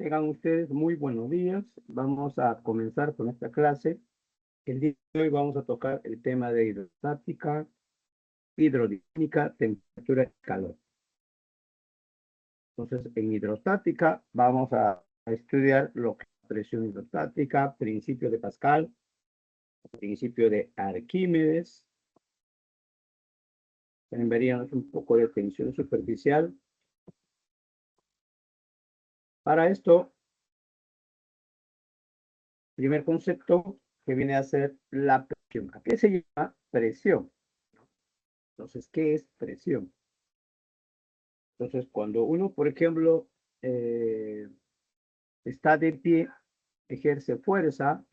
Tengan ustedes muy buenos días. Vamos a comenzar con esta clase. El día de hoy vamos a tocar el tema de hidrostática, hidrodinámica, temperatura y calor. Entonces, en hidrostática vamos a estudiar lo que es presión hidrostática, principio de Pascal, principio de Arquímedes. También veríamos un poco de tensión superficial. Para esto, primer concepto que viene a ser la presión. ¿A qué se llama presión? Entonces, ¿qué es presión? Entonces, cuando uno, por ejemplo, está de pie, ejerce fuerza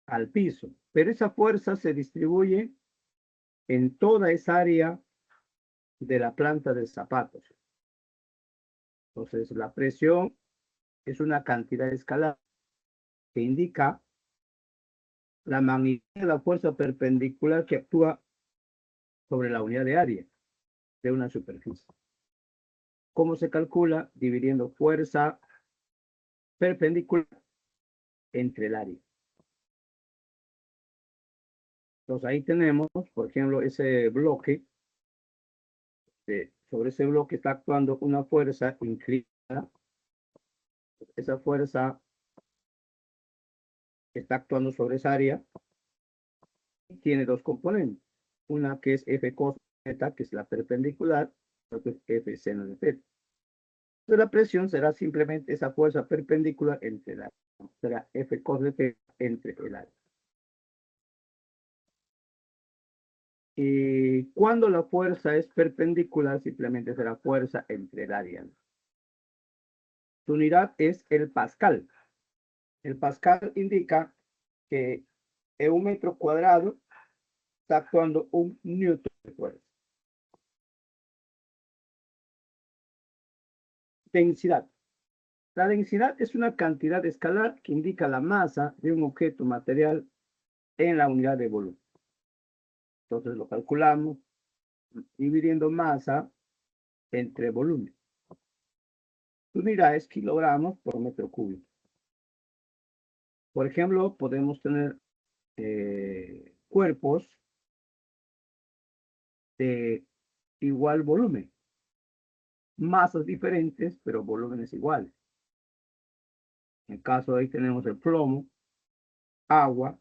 al piso, pero esa fuerza se distribuye en toda esa área de la planta de zapatos. Entonces, la presión es una cantidad escalar que indica la magnitud de la fuerza perpendicular que actúa sobre la unidad de área de una superficie. ¿Cómo se calcula? Dividiendo fuerza perpendicular entre el área. Entonces ahí tenemos, por ejemplo, ese bloque. Sobre ese bloque está actuando una fuerza inclinada. Esa fuerza está actuando sobre esa área. Tiene dos componentes. Una que es F cos θ, que es la perpendicular, otra es F seno de θ. Entonces la presión será simplemente esa fuerza perpendicular entre el área. Será F cos de θ entre el área. Y cuando la fuerza es perpendicular, simplemente será fuerza entre el área. Su unidad es el pascal. El pascal indica que en un metro cuadrado está actuando un newton de fuerza. Densidad. La densidad es una cantidad escalar que indica la masa de un objeto material en la unidad de volumen. Entonces lo calculamos dividiendo masa entre volumen. Su unidad es kilogramos por metro cúbico. Por ejemplo, podemos tener cuerpos de igual volumen, masas diferentes, pero volúmenes iguales. En el caso de ahí tenemos el plomo, agua,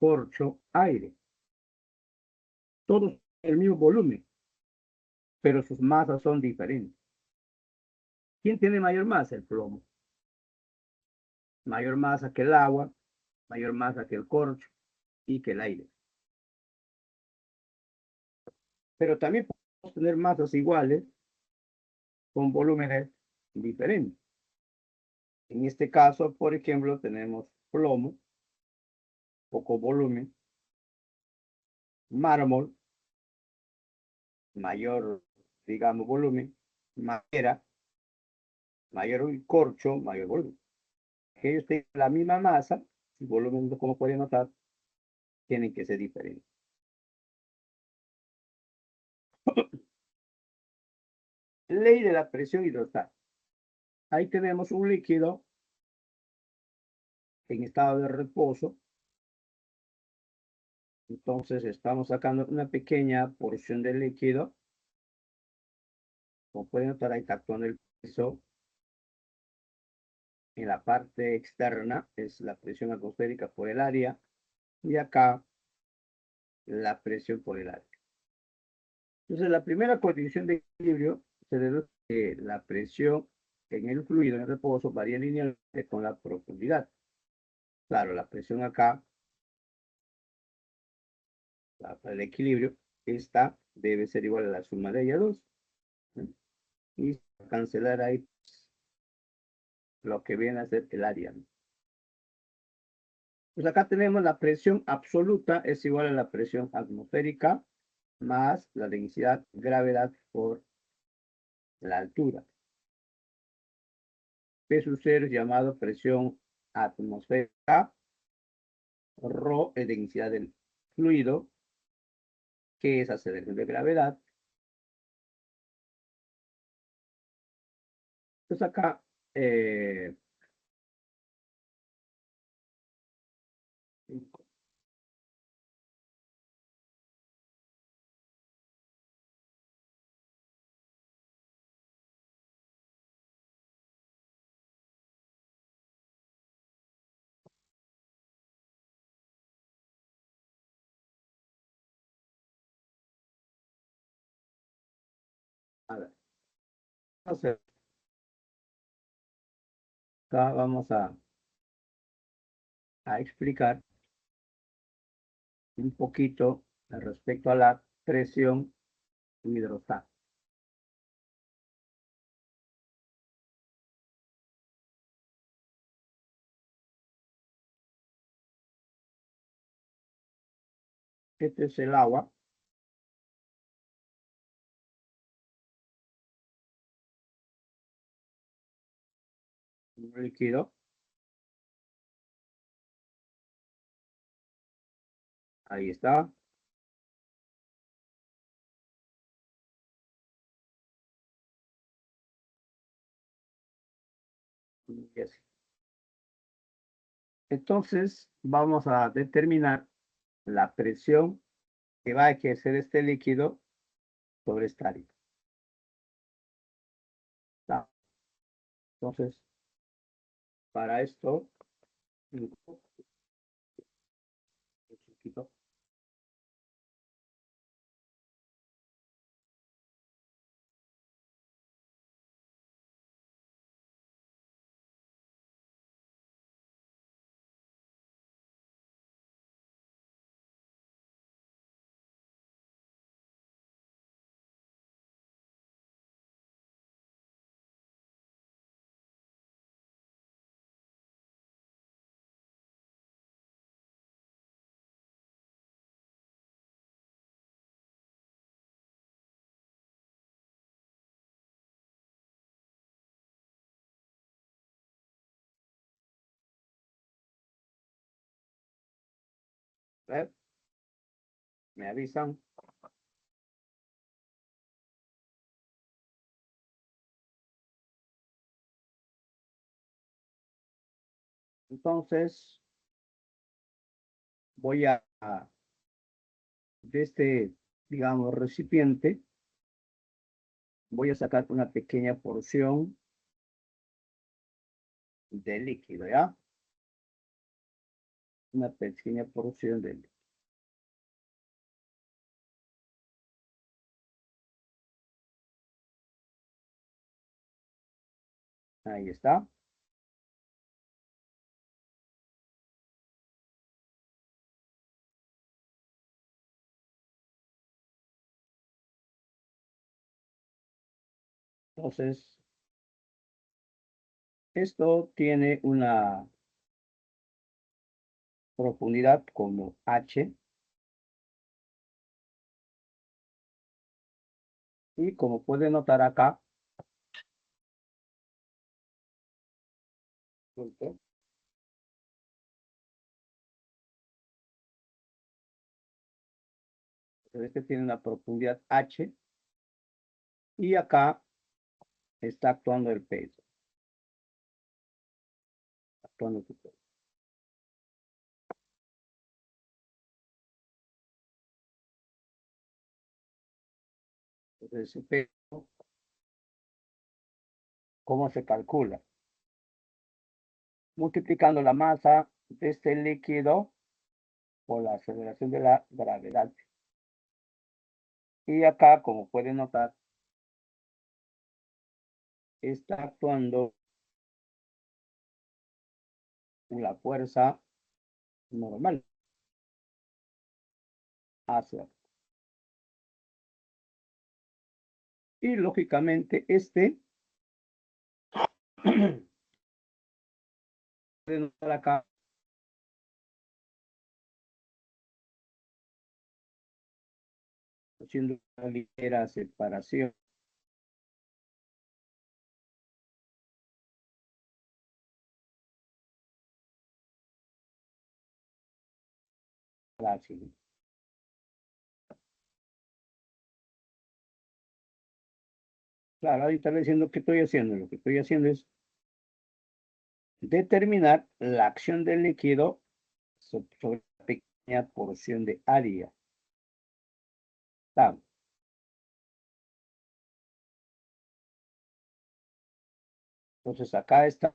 corcho, aire. Todos el mismo volumen, pero sus masas son diferentes. ¿Quién tiene mayor masa? El plomo. Mayor masa que el agua, mayor masa que el corcho y que el aire. Pero también podemos tener masas iguales con volúmenes diferentes. En este caso, por ejemplo, tenemos plomo, poco volumen, mármol, mayor, digamos, volumen, madera, mayor corcho, mayor volumen. Que ellos tienen la misma masa, el volumen, como pueden notar, tienen que ser diferentes. Ley de la presión hidrostática. Ahí tenemos un líquido en estado de reposo. Entonces estamos sacando una pequeña porción del líquido. Como pueden notar, ahí está actuando el peso. En la parte externa es la presión atmosférica por el área. Y acá la presión por el área. Entonces la primera condición de equilibrio se deduce que la presión en el fluido en reposo varía linealmente con la profundidad. Claro, la presión acá, para el equilibrio, esta debe ser igual a la suma de ellas dos. Y cancelar ahí lo que viene a ser el área. Pues acá tenemos la presión absoluta es igual a la presión atmosférica más la densidad gravedad por la altura. P sub 0 es llamado presión atmosférica. Rho es densidad del fluido, que es aceleración de gravedad. Entonces acá Entonces, acá vamos a explicar un poquito respecto a la presión hidrostática. Este es el agua. Un líquido. Ahí está. Y así. Entonces, vamos a determinar la presión que va a ejercer este líquido sobre esta área. ¿Está? Entonces, para esto, un poquito, ¿eh? Me avisan. Entonces, voy de este, digamos, recipiente, voy a sacar una pequeña porción de líquido, ¿ya? Una pequeña porción de líquido. Ahí está. Entonces, esto tiene una profundidad como H y como pueden notar acá, punto, este tiene una profundidad H y acá está actuando el peso. Actuando su peso. Entonces, ese peso, ¿cómo se calcula? Multiplicando la masa de este líquido por la aceleración de la gravedad. Y acá, como pueden notar, está actuando la fuerza normal hacia. Y lógicamente este, pueden notar acá, haciendo una ligera separación. Así. Claro, ahorita le diciendo que estoy haciendo. Lo que estoy haciendo es determinar la acción del líquido sobre una pequeña porción de área. Está. Entonces acá está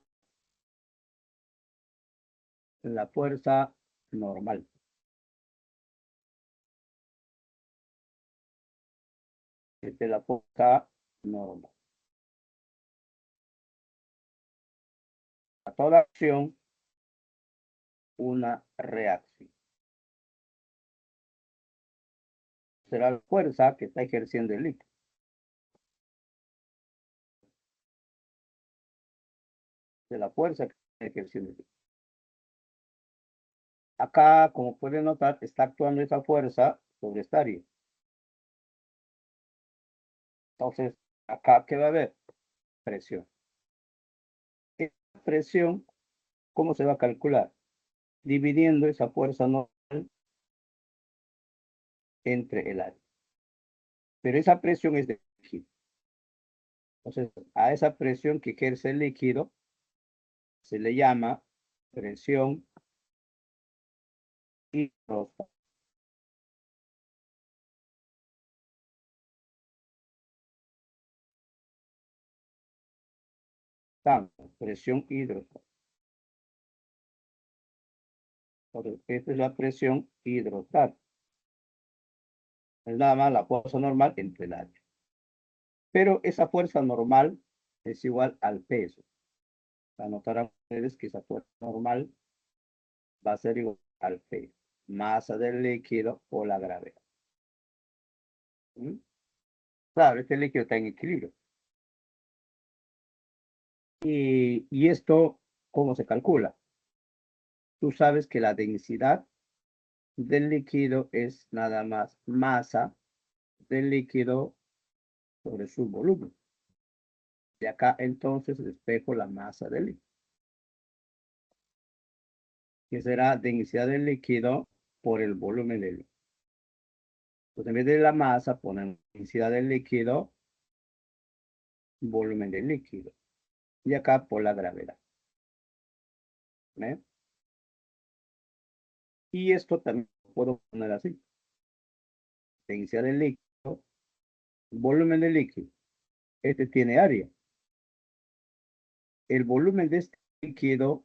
la fuerza normal. Esta es la fuerza normal. A toda acción, una reacción. Será la fuerza que está ejerciendo el líquido. De la fuerza que está ejerciendo el líquido. Acá, como pueden notar, está actuando esa fuerza sobre esta área. Entonces, acá, ¿qué va a haber? Presión. Esa presión, ¿cómo se va a calcular? Dividiendo esa fuerza normal entre el área. Pero esa presión es de líquido. Entonces, a esa presión que ejerce el líquido se le llama presión hidrostática. Presión hidrostática. Entonces, esta es la presión hidrostática. Es nada más la fuerza normal entre el área. Pero esa fuerza normal es igual al peso. Anotarán ustedes que esa fuerza normal va a ser igual al peso. Masa del líquido o la gravedad. ¿Mm? Claro, este líquido está en equilibrio. Y esto, ¿cómo se calcula? Tú sabes que la densidad del líquido es nada más masa del líquido sobre su volumen. De acá entonces despejo la masa del líquido, que será densidad del líquido por el volumen del líquido. Pues en vez de la masa ponemos densidad del líquido, volumen del líquido. Y acá por la gravedad. ¿Ve? Y esto también puedo poner así. Densidad del líquido, volumen del líquido. Este tiene área. El volumen de este líquido,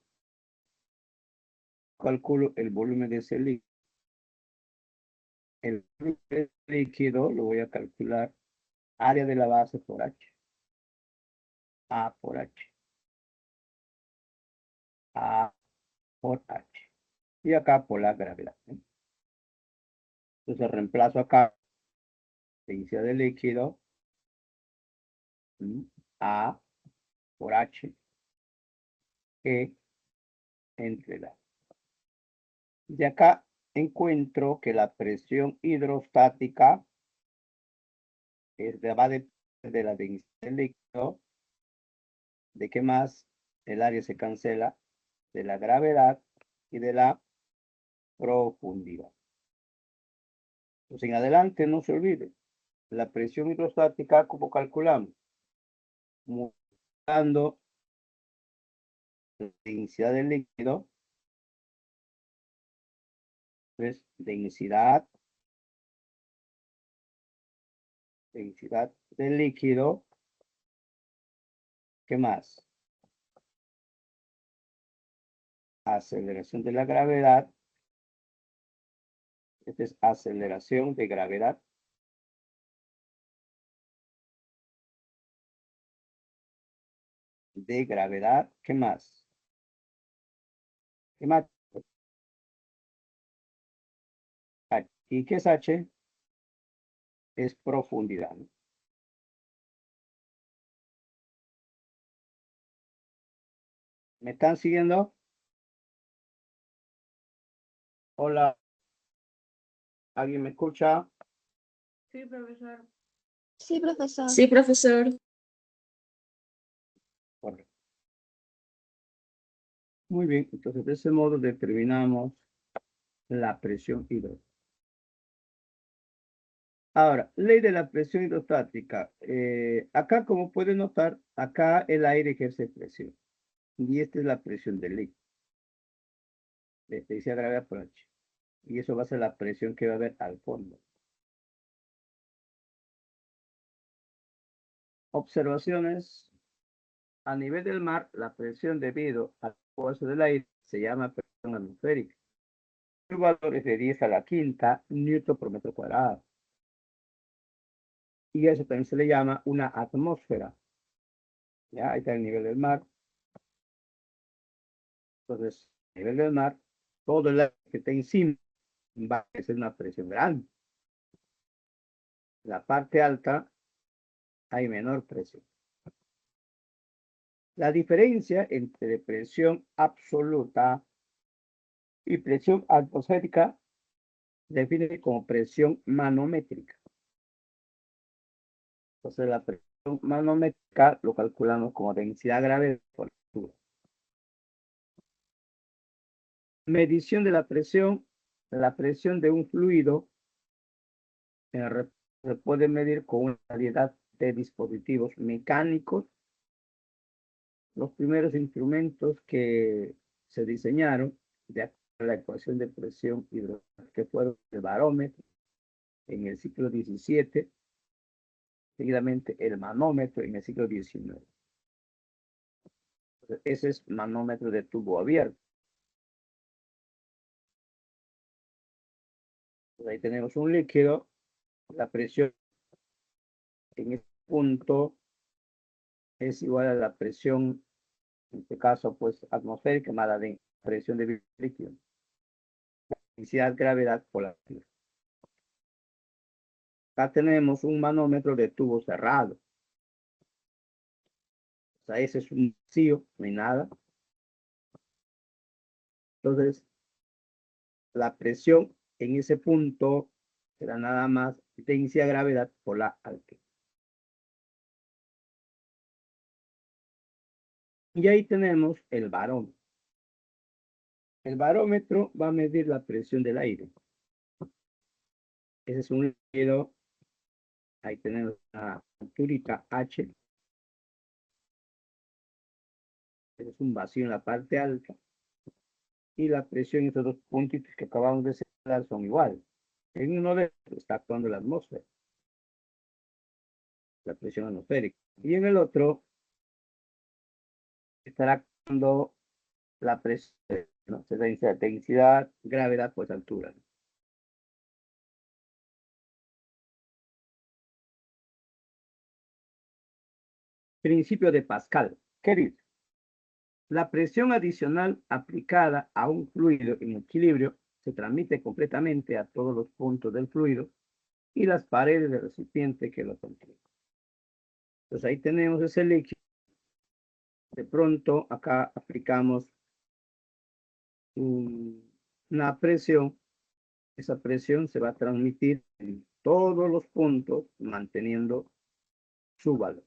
calculo el volumen de ese líquido. El volumen del líquido lo voy a calcular área de la base por H. A por H. A por H. Y acá por la gravedad. Entonces reemplazo acá densidad del líquido A por H E entre la. De acá encuentro que la presión hidrostática va a depender de la densidad del líquido, de qué más el área se cancela, de la gravedad y de la profundidad. Pues en adelante no se olvide, la presión hidrostática, ¿cómo calculamos? Multiplicando la densidad del líquido, pues densidad del líquido, ¿qué más? Aceleración de la gravedad. Esta es aceleración de gravedad. De gravedad, ¿qué más? ¿Qué más? H. ¿Y qué es H? Es profundidad, ¿no? ¿Me están siguiendo? Hola, ¿alguien me escucha? Sí, profesor. Sí, profesor. Sí, profesor. Correcto. Muy bien, entonces de ese modo determinamos la presión hidrostática. Ahora, ley de la presión hidrostática. Acá, como pueden notar, acá el aire ejerce presión. Y esta es la presión del líquido. Dice gravedad por H. Y eso va a ser la presión que va a haber al fondo. Observaciones. A nivel del mar, la presión debido al esfuerzo del aire se llama presión atmosférica. El valor es de 10 a la quinta newton por metro cuadrado. Y eso también se le llama una atmósfera. Ya, ahí está el nivel del mar. Entonces, a nivel del mar, todo el aire que está encima va a ser una presión grande. La parte alta hay menor presión. La diferencia entre presión absoluta y presión atmosférica se define como presión manométrica. Entonces, la presión manométrica lo calculamos como densidad grave por altura. Medición de la presión de un fluido se puede medir con una variedad de dispositivos mecánicos. Los primeros instrumentos que se diseñaron de acuerdo a la ecuación de presión hidrográfica, que fueron el barómetro en el siglo XVII, seguidamente el manómetro en el siglo XIX. Entonces, ese es manómetro de tubo abierto. Entonces, ahí tenemos un líquido, la presión en este punto es igual a la presión, en este caso, pues atmosférica, más la de presión de líquido. Densidad, gravedad por la altura. Acá tenemos un manómetro de tubo cerrado. O sea, ese es un vacío, no hay nada. Entonces, la presión en ese punto será nada más densidad, gravedad por la altura. Y ahí tenemos el barómetro. El barómetro va a medir la presión del aire. Ese es un líquido. Ahí tenemos la alturita H. Ese es un vacío en la parte alta. Y la presión en estos dos puntitos que acabamos de señalar son iguales. En uno de ellos está actuando la atmósfera, la presión atmosférica. Y en el otro estará actuando la presión, ¿no? Se dice densidad, gravedad, pues altura. Principio de Pascal. ¿Qué dice? La presión adicional aplicada a un fluido en equilibrio se transmite completamente a todos los puntos del fluido y las paredes del recipiente que lo contiene. Entonces ahí tenemos ese líquido. De pronto acá aplicamos una presión. Esa presión se va a transmitir en todos los puntos manteniendo su valor.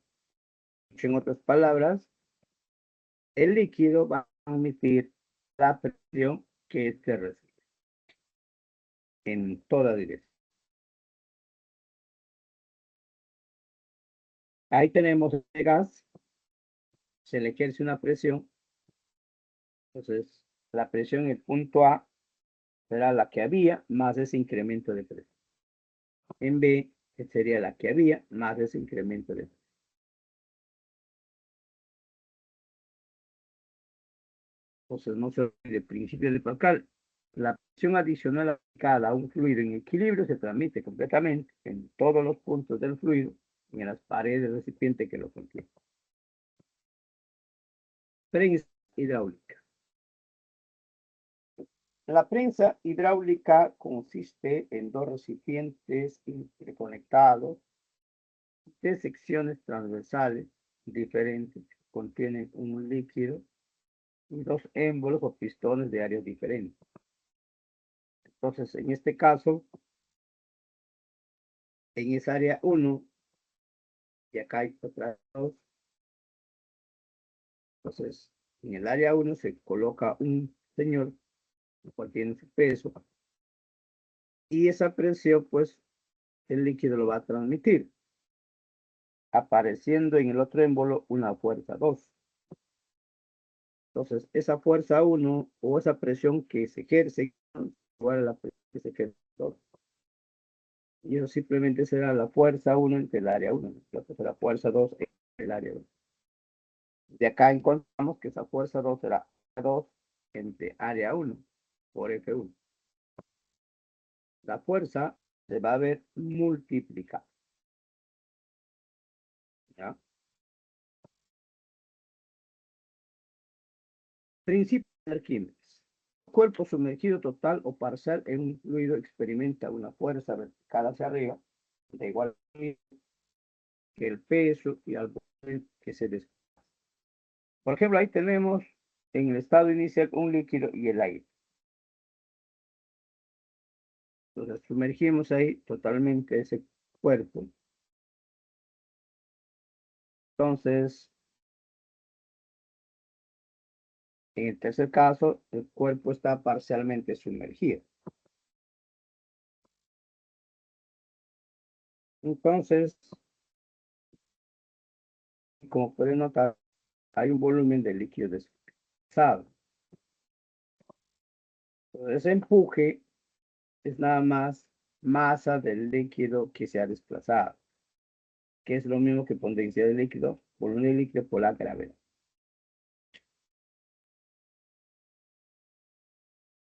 En otras palabras, el líquido va a transmitir la presión que éste recibe en toda dirección. Ahí tenemos el gas, se le ejerce una presión, entonces la presión en el punto A será la que había más ese incremento de presión. En B sería la que había más ese incremento de presión. Entonces no se olvide el principio de Pascal. La presión adicional aplicada a un fluido en equilibrio se transmite completamente en todos los puntos del fluido y en las paredes del recipiente que lo contiene. Prensa hidráulica. La prensa hidráulica consiste en dos recipientes interconectados de secciones transversales diferentes que contienen un líquido y dos émbolos o pistones de áreas diferentes. Entonces, en este caso, en esa área 1, y acá hay otras dos. Entonces, en el área 1 se coloca un señor, el cual tiene su peso, y esa presión, pues, el líquido lo va a transmitir, apareciendo en el otro émbolo una fuerza 2. Entonces, esa fuerza 1 o esa presión que se ejerce, igual a la presión que se ejerce 2. Y eso simplemente será la fuerza 1 entre el área 1, la fuerza 2 entre el área 2. De acá encontramos que esa fuerza 2 será 2 entre área 1 por F1. La fuerza se va a ver multiplicada. ¿Ya? Principio de Arquímedes. Cuerpo sumergido total o parcial en un fluido experimenta una fuerza vertical hacia arriba de igual que el peso y al volumen que se desplaza. Por ejemplo, ahí tenemos en el estado inicial un líquido y el aire. Entonces sumergimos ahí totalmente ese cuerpo. Entonces, en el tercer caso, el cuerpo está parcialmente sumergido. Entonces, como pueden notar, hay un volumen de líquido desplazado. Entonces, ese empuje es nada más masa del líquido que se ha desplazado, que es lo mismo que potencia del líquido, volumen del líquido por la gravedad.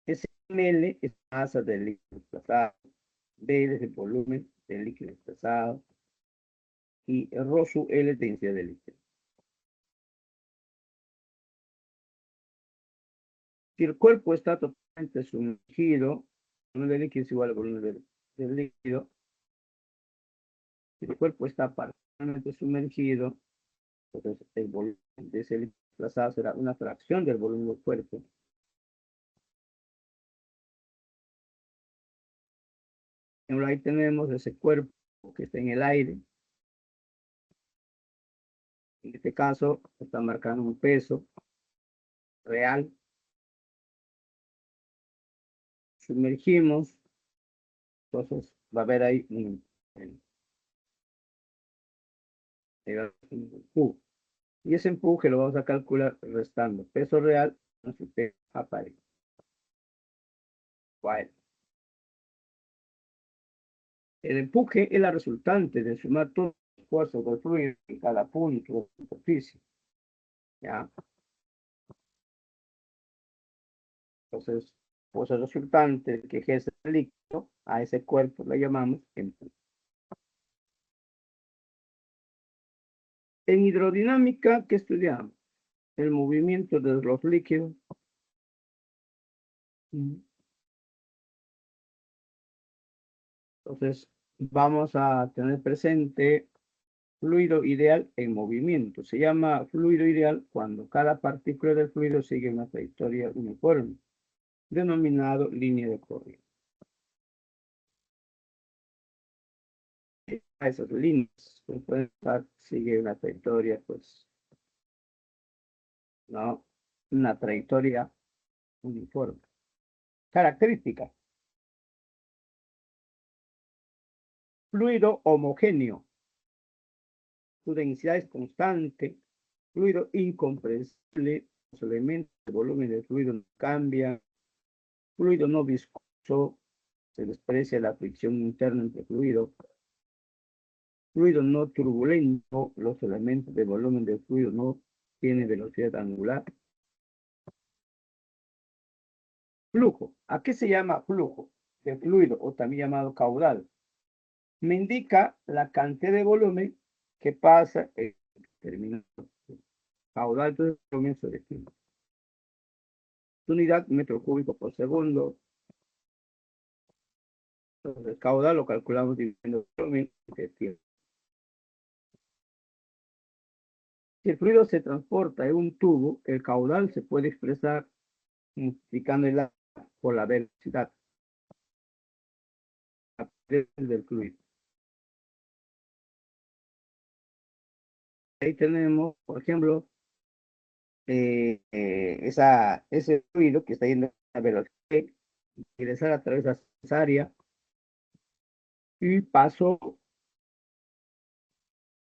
Ese ml es masa del líquido desplazado, B es el volumen del líquido desplazado y Rho sub L es densidad del líquido. Si el cuerpo está totalmente sumergido, el volumen del líquido es igual al volumen del líquido. Si el cuerpo está parcialmente sumergido, entonces el volumen de ese líquido desplazado será una fracción del volumen del cuerpo. Ahí tenemos ese cuerpo que está en el aire. En este caso, está marcando un peso real. Sumergimos, entonces va a haber ahí un empuje. Y ese empuje lo vamos a calcular restando peso real más el peso aparente. Bueno, el empuje es la resultante de sumar todos los esfuerzos del fluido en cada punto de la superficie. ¿Ya? Entonces, pues el resultante que ejerce el líquido a ese cuerpo le llamamos empuje. En hidrodinámica, ¿qué estudiamos? El movimiento de los líquidos. Entonces, vamos a tener presente fluido ideal en movimiento. Se llama fluido ideal cuando cada partícula del fluido sigue una trayectoria uniforme, denominado línea de corriente. A esas líneas, pues, pueden estar, sigue una trayectoria, pues, no, una trayectoria uniforme. Característica. Fluido homogéneo. Su densidad es constante. Fluido incomprensible. Los elementos del volumen del fluido no cambian. Fluido no viscoso. Se desprecia la fricción interna entre fluido. Fluido no turbulento. Los elementos del volumen del fluido no tienen velocidad angular. Flujo. ¿A qué se llama flujo de fluido o también llamado caudal? Me indica la cantidad de volumen que pasa en determinado caudal. Entonces, comienzo de aquí. Unidad metro cúbico por segundo. Entonces, el caudal lo calculamos dividiendo el volumen de tiempo. Si el fluido se transporta en un tubo, el caudal se puede expresar multiplicando el agua por la velocidad del fluido. Ahí tenemos, por ejemplo, ese fluido que está yendo a velocidad, ingresar a través de la cesárea y paso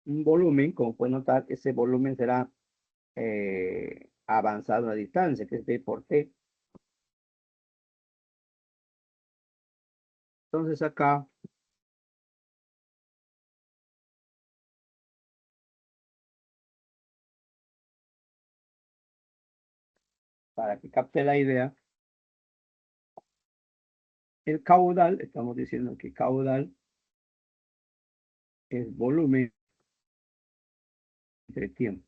un volumen, como pueden notar, ese volumen será avanzado a la distancia, que es D por T. Entonces acá para que capte la idea, el caudal, estamos diciendo que caudal es volumen entre tiempo.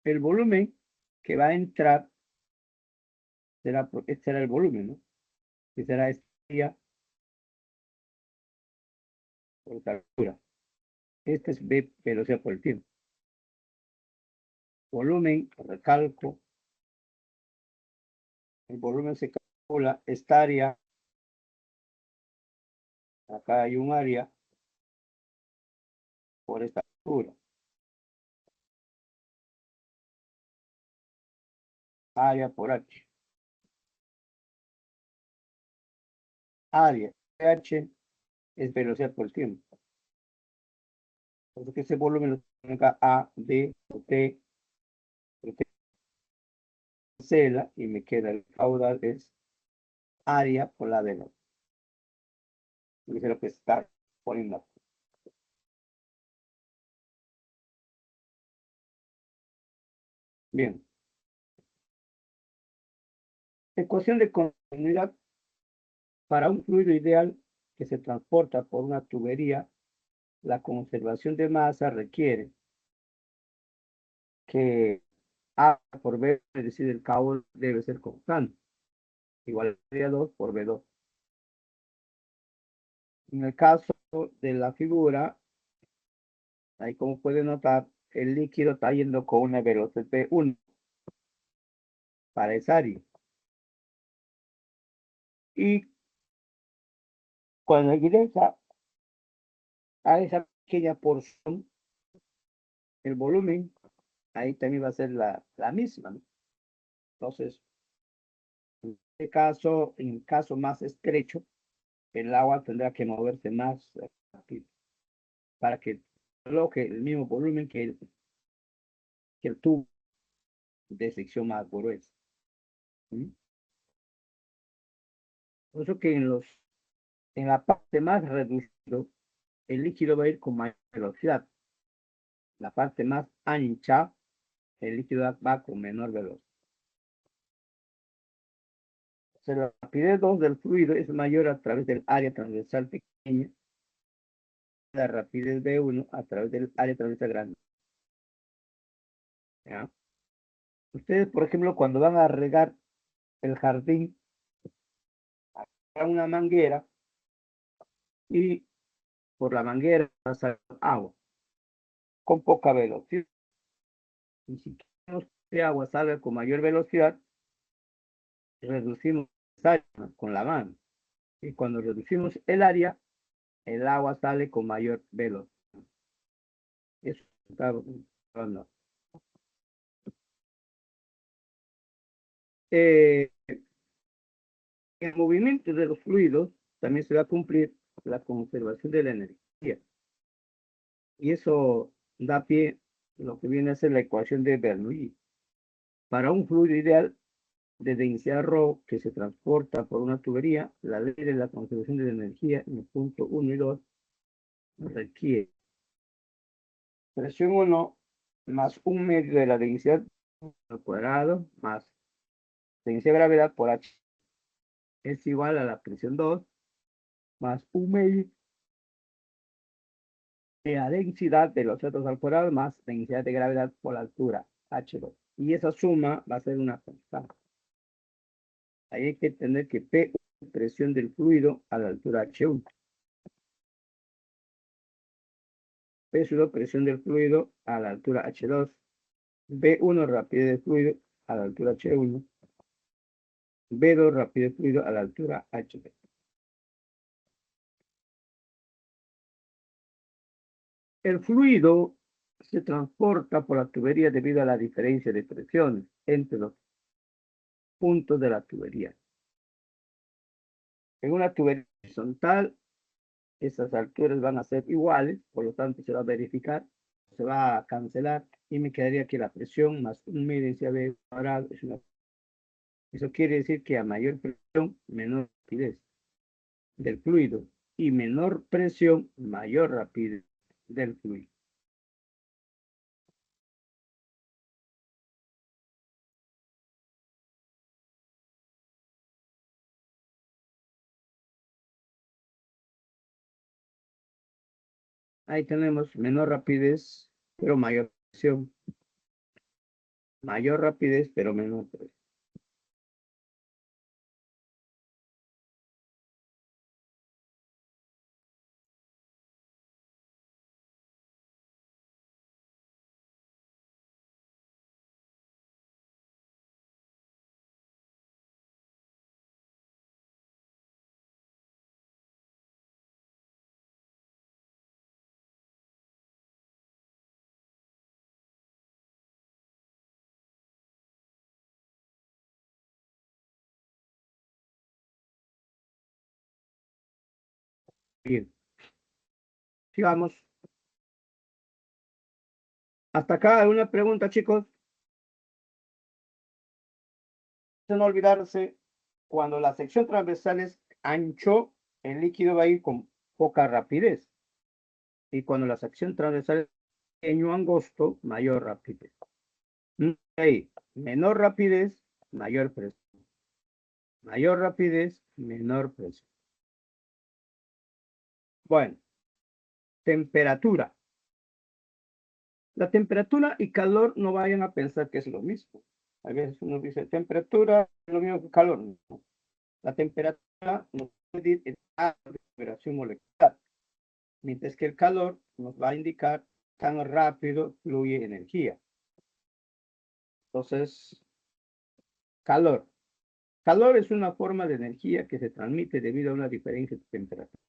el volumen que va a entrar será, este será el volumen, ¿no? Que será esta área por esta altura. Este es B, velocidad por el tiempo. Volumen, recalco. El volumen se calcula, esta área. Acá hay un área por esta altura. Área por H. Área H es velocidad por el tiempo. Entonces, que ese volumen lo tenga A, B, T, C, y me queda el caudal es área por la de y es lo que está poniendo. Bien. Ecuación de continuidad para un fluido ideal que se transporta por una tubería. La conservación de masa requiere que A por B, es decir, el caudal debe ser constante, igual a 2 por B2. En el caso de la figura, ahí como pueden notar, el líquido está yendo con una velocidad V1 para esa área. Y cuando ingresa a esa pequeña porción, el volumen, ahí también va a ser la misma, ¿no? Entonces, en caso más estrecho, el agua tendrá que moverse más rápido para que coloque el mismo volumen que el tubo de sección más gruesa. ¿Sí? Por eso que en la parte más reducida, el líquido va a ir con mayor velocidad. La parte más ancha, el líquido va con menor velocidad. O sea, la rapidez 2 del fluido es mayor a través del área transversal pequeña, la rapidez B1 a través del área transversal grande. ¿Ya? Ustedes, por ejemplo, cuando van a regar el jardín, agarran una manguera y por la manguera pasa agua con poca velocidad. Y si queremos que agua salga con mayor velocidad, reducimos el área con la mano. Y cuando reducimos el área, el agua sale con mayor velocidad. Eso está hablando. En el movimiento de los fluidos también se va a cumplir la conservación de la energía. Y eso da pie a lo que viene a ser la ecuación de Bernoulli. Para un fluido ideal de densidad ρ que se transporta por una tubería, la ley de la conservación de la energía en el punto 1 y 2 requiere presión 1 más un medio de la densidad al cuadrado más densidad de gravedad por H es igual a la presión 2 más un medio de la densidad de los átomos al cuadrado más densidad de gravedad por la altura H2. Y esa suma va a ser una constante. Ahí hay que entender que P es presión del fluido a la altura H1. P es la presión del fluido a la altura H2. B1 rapidez del fluido a la altura H1. B2 rapidez del fluido a la altura H2. El fluido se transporta por la tubería debido a la diferencia de presiones entre los puntos de la tubería. En una tubería horizontal, esas alturas van a ser iguales, por lo tanto se va a verificar, se va a cancelar y me quedaría que la presión más un medio densidad B cuadrado es una. Eso quiere decir que a mayor presión, menor rapidez del fluido y menor presión, mayor rapidez del fluido. Ahí tenemos menor rapidez, pero mayor presión. Mayor rapidez, pero menor presión. Bien. Sigamos. Hasta acá, ¿alguna pregunta, chicos? No olvidarse, cuando la sección transversal es ancho, el líquido va a ir con poca rapidez. Y cuando la sección transversal es pequeño angosto, mayor rapidez. Ahí, menor rapidez, mayor presión. Mayor rapidez, menor presión. Bueno, temperatura. La temperatura y calor no vayan a pensar que es lo mismo. A veces uno dice temperatura es lo mismo que calor. No. La temperatura nos puede ir en vibración molecular, mientras que el calor nos va a indicar tan rápido fluye energía. Entonces, calor. Calor es una forma de energía que se transmite debido a una diferencia de temperatura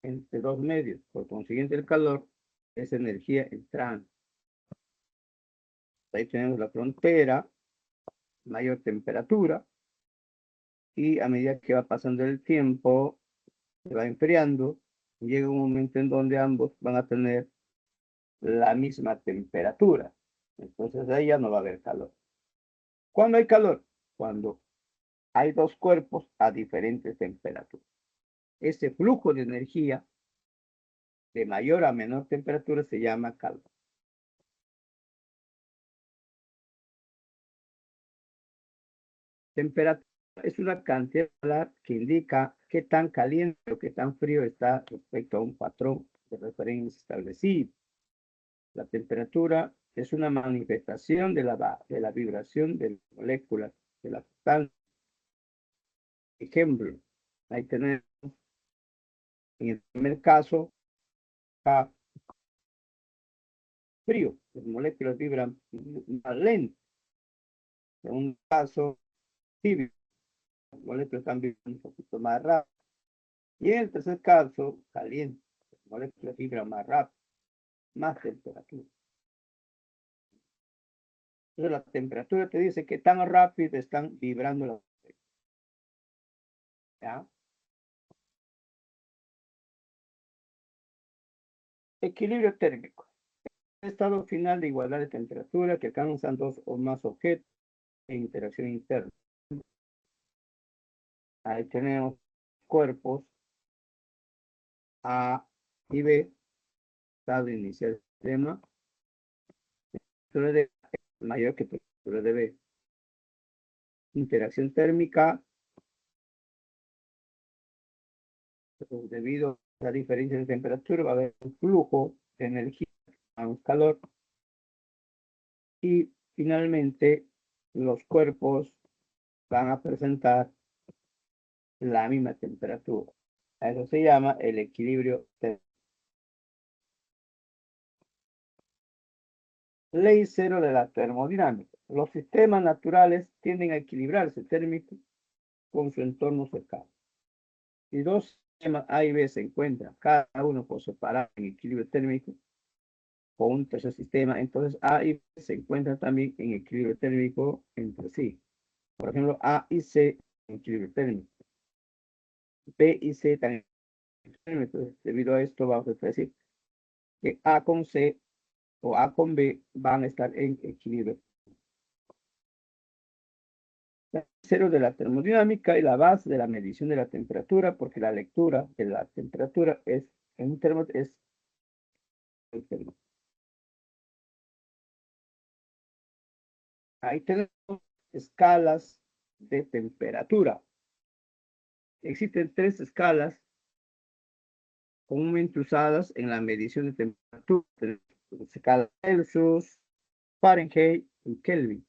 entre dos medios. Por consiguiente, el calor es energía entrante. Ahí tenemos la frontera, mayor temperatura, y a medida que va pasando el tiempo, se va enfriando, y llega un momento en donde ambos van a tener la misma temperatura. Entonces ahí ya no va a haber calor. ¿Cuándo hay calor? Cuando hay dos cuerpos a diferentes temperaturas. Ese flujo de energía de mayor a menor temperatura se llama calor. Temperatura es una cantidad que indica qué tan caliente o qué tan frío está respecto a un patrón de referencia establecido. La temperatura es una manifestación de la vibración de las moléculas de la sustancia. Ejemplo, ahí tenemos en el primer caso frío, las moléculas vibran más lento. En un caso tibio, las moléculas están vibrando un poquito más rápido. Y en el tercer caso, caliente, las moléculas vibran más rápido, más temperatura. Entonces la temperatura te dice que tan rápido están vibrando las moléculas. ¿Ya? Equilibrio térmico. Estado final de igualdad de temperatura que alcanzan dos o más objetos en interacción interna. Ahí tenemos cuerpos A y B, estado inicial del sistema, temperatura de A mayor que temperatura de B. Interacción térmica, pues, debido a la diferencia de temperatura va a haber un flujo de energía, más calor, y finalmente los cuerpos van a presentar la misma temperatura. A eso se llama el equilibrio térmico. Ley cero de la termodinámica. Los sistemas naturales tienden a equilibrarse térmico con su entorno cercano. Si dos sistemas A y B se encuentran, cada uno por separado en equilibrio térmico, con un tercer sistema, entonces A y B se encuentran también en equilibrio térmico entre sí. Por ejemplo, A y C en equilibrio térmico. B y C también en equilibrio térmico. Entonces, debido a esto, vamos a decir que A con C o A con B van a estar en equilibrio. Cero de la termodinámica y la base de la medición de la temperatura, porque la lectura de la temperatura es en un termo es el termo. Ahí tenemos escalas de temperatura. Existen tres escalas comúnmente usadas en la medición de temperatura. Escala Celsius, Fahrenheit en Kelvin.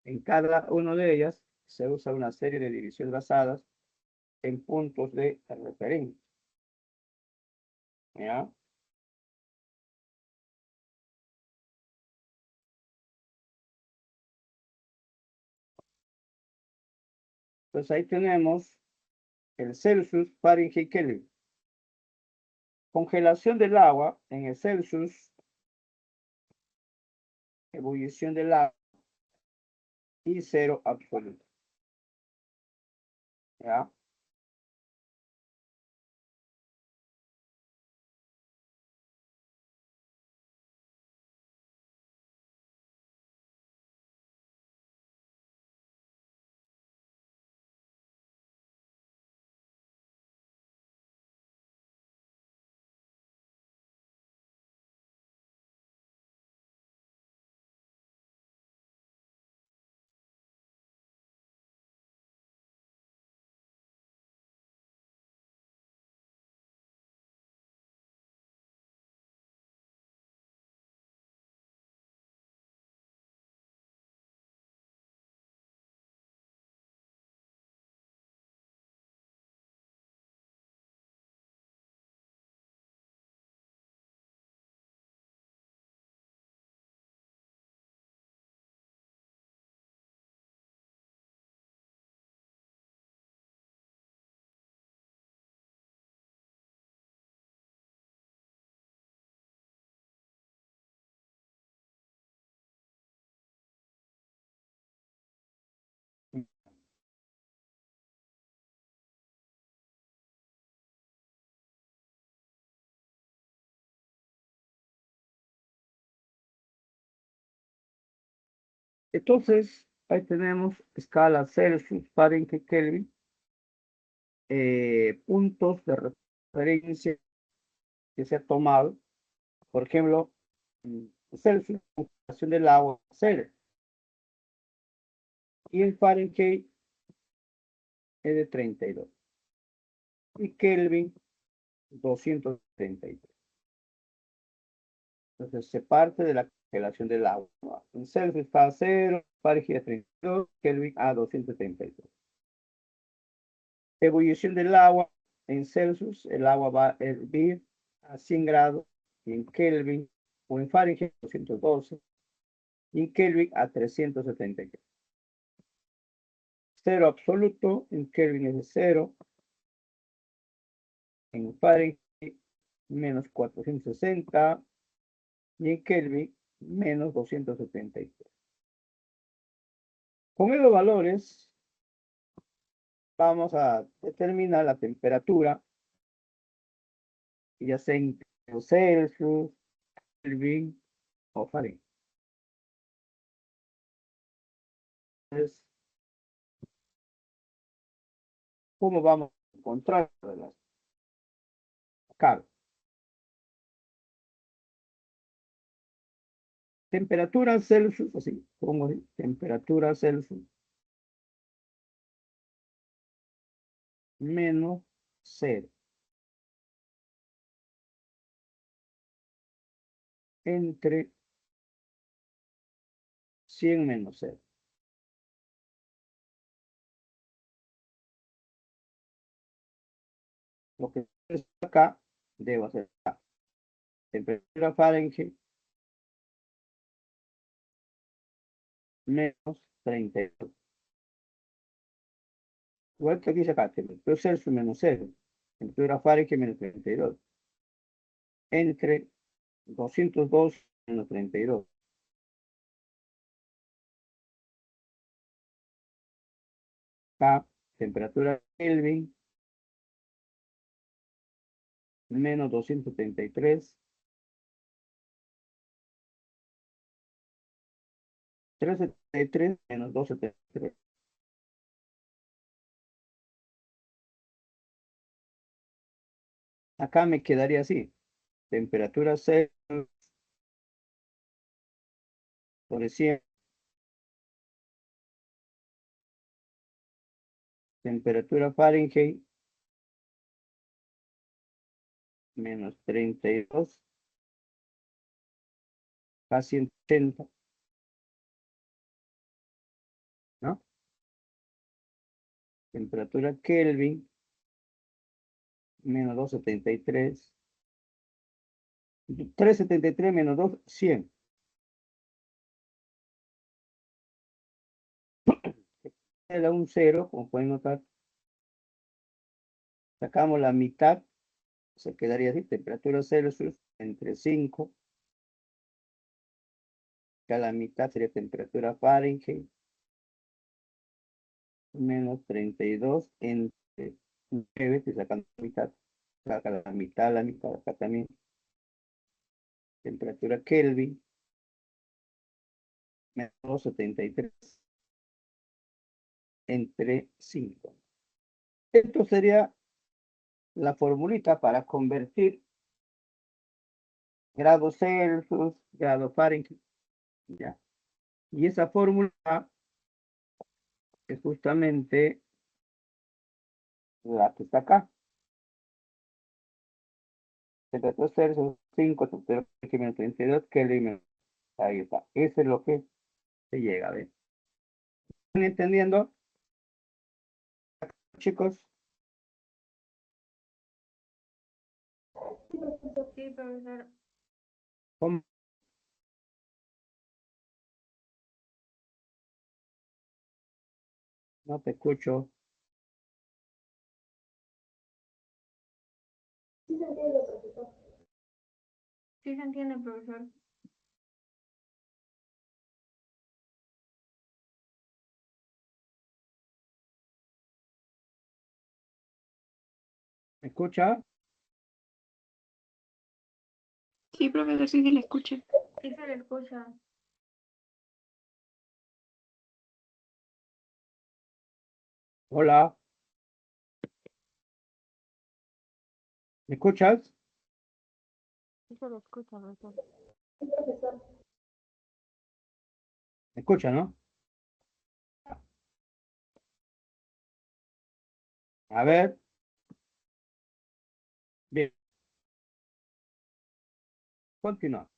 En cada una de ellas se usa una serie de divisiones basadas en puntos de referencia. ¿Ya? Pues ahí tenemos el Celsius, Fahrenheit, Kelvin. Congelación del agua en el Celsius, ebullición del agua y cero absoluto. ¿Ya? Entonces, ahí tenemos escala Celsius, Fahrenheit, Kelvin, puntos de referencia que se ha tomado. Por ejemplo, Celsius, concentración del agua, 0. Y el Fahrenheit es de 32. Y Kelvin, 233. Entonces, se parte de la congelación del agua. En Celsius está a 0, Fahrenheit a 32, Kelvin a 233. Ebullición del agua. En Celsius, el agua va a hervir a 100 grados. Y en Kelvin, o en Fahrenheit, 212. Y en Kelvin a 373. Cero absoluto, en Kelvin es de 0. En Fahrenheit, menos 460. Y en Kelvin, menos 273. Con esos valores, vamos a determinar la temperatura, ya sea en Celsius, Kelvin o Fahrenheit. Entonces, ¿cómo vamos a encontrar las cargas? Temperatura Celsius, así, pongo ahí, temperatura Celsius menos 0 entre 100 menos 0. Lo que es acá, debo hacer acá. Temperatura Fahrenheit menos 32. Igual que aquí se acá, temperatura Celsius menos 0. Temperatura Fahrenheit menos 32. Entre 202 menos 32. Acá, temperatura Kelvin menos 233. 373 menos 273. Acá me quedaría así. Temperatura Celsius sobre 100. Temperatura Fahrenheit menos 32. Casi 80. ¿no? Temperatura Kelvin, menos 273. 373 menos 2, 100. Le da un 0, como pueden notar. Sacamos la mitad, se quedaría así, temperatura Celsius entre 5. Acá la mitad sería temperatura Fahrenheit, menos 32 entre 9, se sacan la mitad, saca la mitad, acá también. Temperatura Kelvin, menos 73 entre 5. Esto sería la formulita para convertir grados Celsius, grado Fahrenheit, ya. Y esa fórmula es justamente la que está acá. Temperatura Celsius 5, temperatura menos 32, Kelvin. Ahí está. Eso es lo que se llega a ver. ¿Están entendiendo, chicos? Sí, profesor. ¿Cómo? No te escucho. Sí se entiende, profesor. ¿Me escucha? Sí, profesor, sí, sí, le escucho. Sí se le escucha. Hola. ¿Me escuchas? Sí se le escucha, profesor. ¿Me escucha, no? A ver. Bien. Continúa.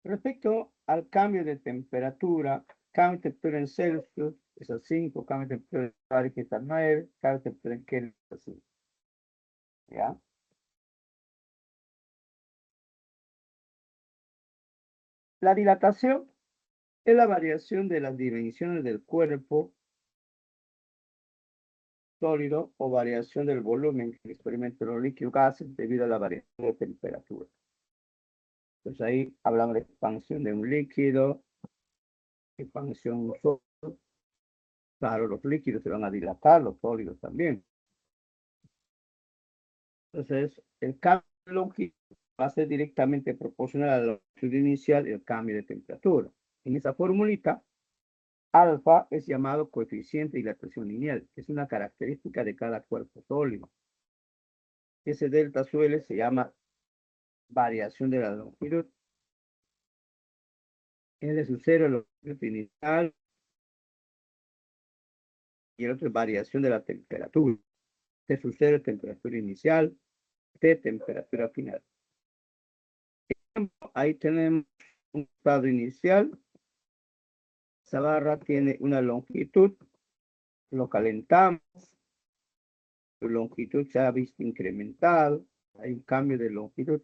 Respecto al cambio de temperatura, cambio de temperatura en Celsius es a 5, cambio de temperatura en Fahrenheit es a 9, cambio de temperatura en Kelvin es a 5. ¿Ya? La dilatación es la variación de las dimensiones del cuerpo sólido o variación del volumen que experimentan los líquidos gases debido a la variación de temperatura. Entonces ahí hablamos de expansión de un líquido, expansión de un sólido. Claro, los líquidos se van a dilatar, los sólidos también. Entonces, el cambio de longitud va a ser directamente proporcional a la longitud inicial y el cambio de temperatura. En esa formulita, alfa es llamado coeficiente de dilatación lineal, que es una característica de cada cuerpo sólido. Ese delta suele se llama variación de la longitud. Es de su cero la longitud inicial y el otro es variación de la temperatura. De su cero temperatura inicial, de temperatura final. Ahí tenemos un estado inicial. Esa barra tiene una longitud, lo calentamos, su longitud se ha visto incrementado, hay un cambio de longitud.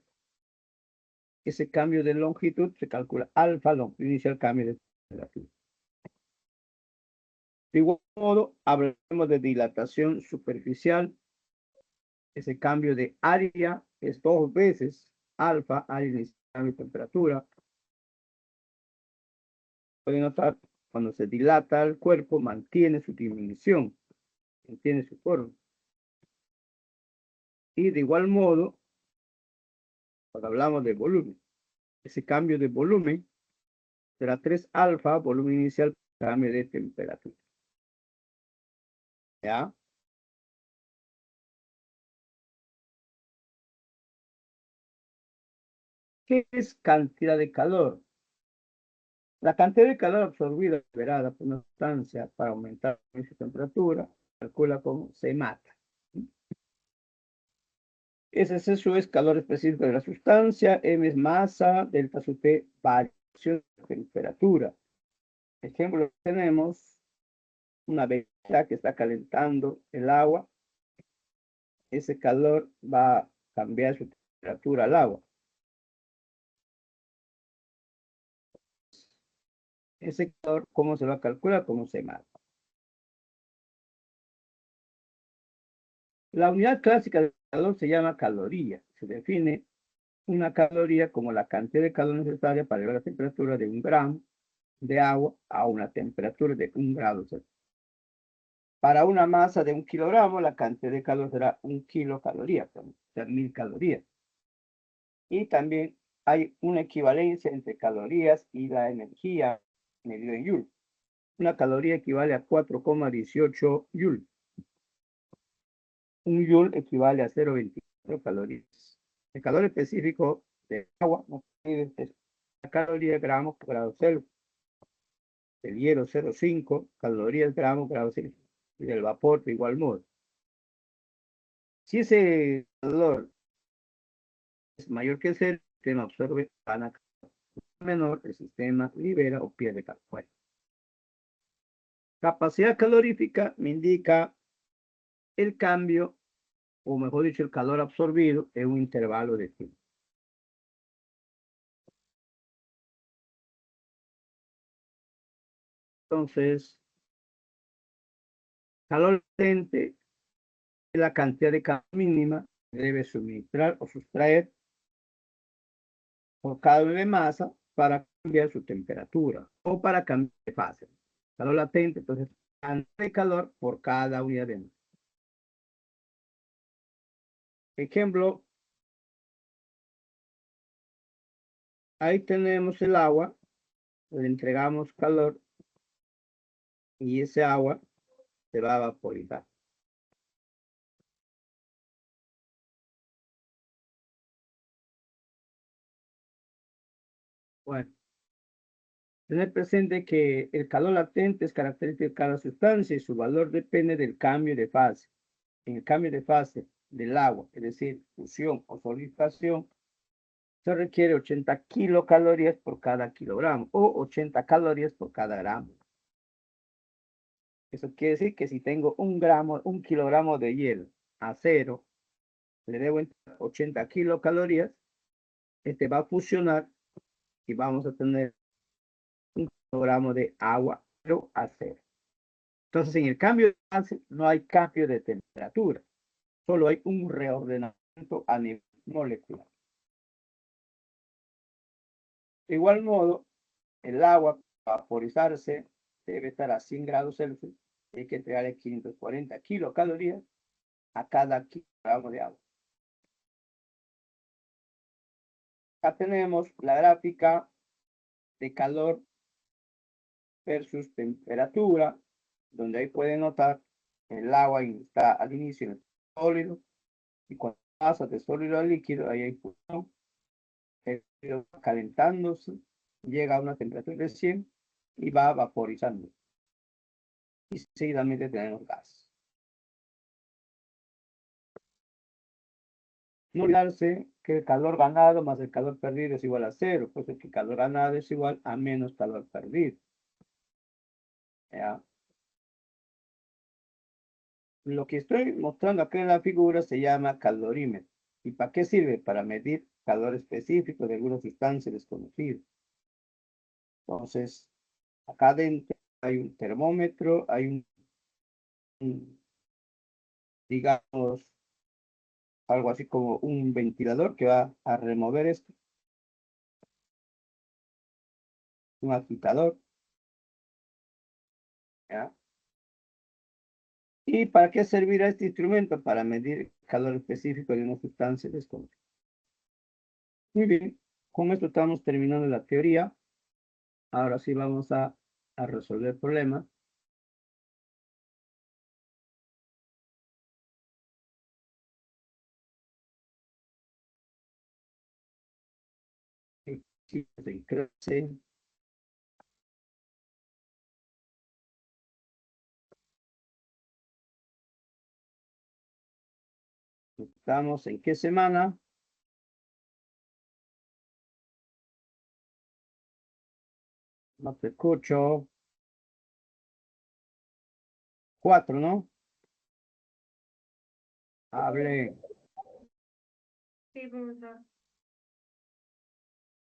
Ese cambio de longitud se calcula alfa, longitud inicial, cambio de temperatura. De igual modo, hablamos de dilatación superficial. Ese cambio de área es 2 veces alfa, área inicial, cambio de temperatura. Pueden notar, cuando se dilata el cuerpo, mantiene su dimensión, mantiene su forma. Y de igual modo, cuando hablamos de volumen, ese cambio de volumen será 3 alfa, volumen inicial, cambio de temperatura. ¿Ya? ¿Qué es cantidad de calor? La cantidad de calor absorbida liberada por una sustancia para aumentar su temperatura, calcula como se mata. Eso es calor específico de la sustancia, M es masa, delta sub T, variación de temperatura. Ejemplo, tenemos una vela que está calentando el agua. Ese calor va a cambiar su temperatura al agua. Ese calor, ¿cómo se va a calcular? ¿Cómo se marca? La unidad clásica del calor se llama caloría. Se define una caloría como la cantidad de calor necesaria para elevar la temperatura de 1 gramo de agua a una temperatura de 1 grado Celsius. Para una masa de 1 kilogramo, la cantidad de calor será 1 kilocaloría, o sea, 1000 calorías. Y también hay una equivalencia entre calorías y la energía medida en Joule. Una caloría equivale a 4,18 Joule. Un Joule equivale a 0,24 calorías. El calor específico del agua no es la caloría gramos por grado Celsius. El hielo 0,5 calorías gramos por grado Celsius. Y del vapor de igual modo. Si ese calor es mayor que 0, el sistema absorbe gana menor, el sistema libera o pierde calor. Bueno. Capacidad calorífica me indica el cambio, o mejor dicho, el calor absorbido en un intervalo de tiempo. Entonces, calor latente es la cantidad de calor mínima que debe suministrar o sustraer por cada unidad de masa para cambiar su temperatura o para cambiar de fase. Calor latente, entonces, cantidad de calor por cada unidad de masa. Ejemplo, ahí tenemos el agua, le entregamos calor y ese agua se va a vaporizar. Bueno, tener presente que el calor latente es característico de cada sustancia y su valor depende del cambio de fase. En el cambio de fase del agua, es decir, fusión o solidificación, se requiere 80 kilocalorías por cada kilogramo o 80 calorías por cada gramo. Eso quiere decir que si tengo un kilogramo de hielo a 0, le debo 80 kilocalorías, este va a fusionar y vamos a tener un kilogramo de agua, pero a 0. Entonces, en el cambio de fase no hay cambio de temperatura, solo hay un reordenamiento a nivel molecular. De igual modo, el agua para vaporizarse debe estar a 100 grados Celsius, hay que entregarle 540 kilocalorías a cada kilogramo de agua. Acá tenemos la gráfica de calor versus temperatura, donde ahí pueden notar el agua está al inicio en el sólido, y cuando pasa de sólido a líquido, ahí hay fusión, el líquido va calentándose, llega a una temperatura de 100 y va vaporizando. Y seguidamente tenemos gas. No olvidarse que el calor ganado más el calor perdido es igual a 0, pues el calor ganado es igual a menos calor perdido. ¿Ya? Lo que estoy mostrando acá en la figura se llama calorímetro. ¿Y para qué sirve? Para medir calor específico de alguna sustancia desconocida. Entonces, acá dentro hay un termómetro, hay digamos, algo así como un ventilador que va a remover esto. Un agitador. ¿Ya? ¿Y para qué servirá este instrumento? Para medir el calor específico de una sustancia desconocida. Muy bien, con esto estamos terminando la teoría. Ahora sí vamos a resolver problemas. Sí, crece. ¿Estamos en qué semana? No te escucho. 4, ¿no? Hable. Sí, profesor.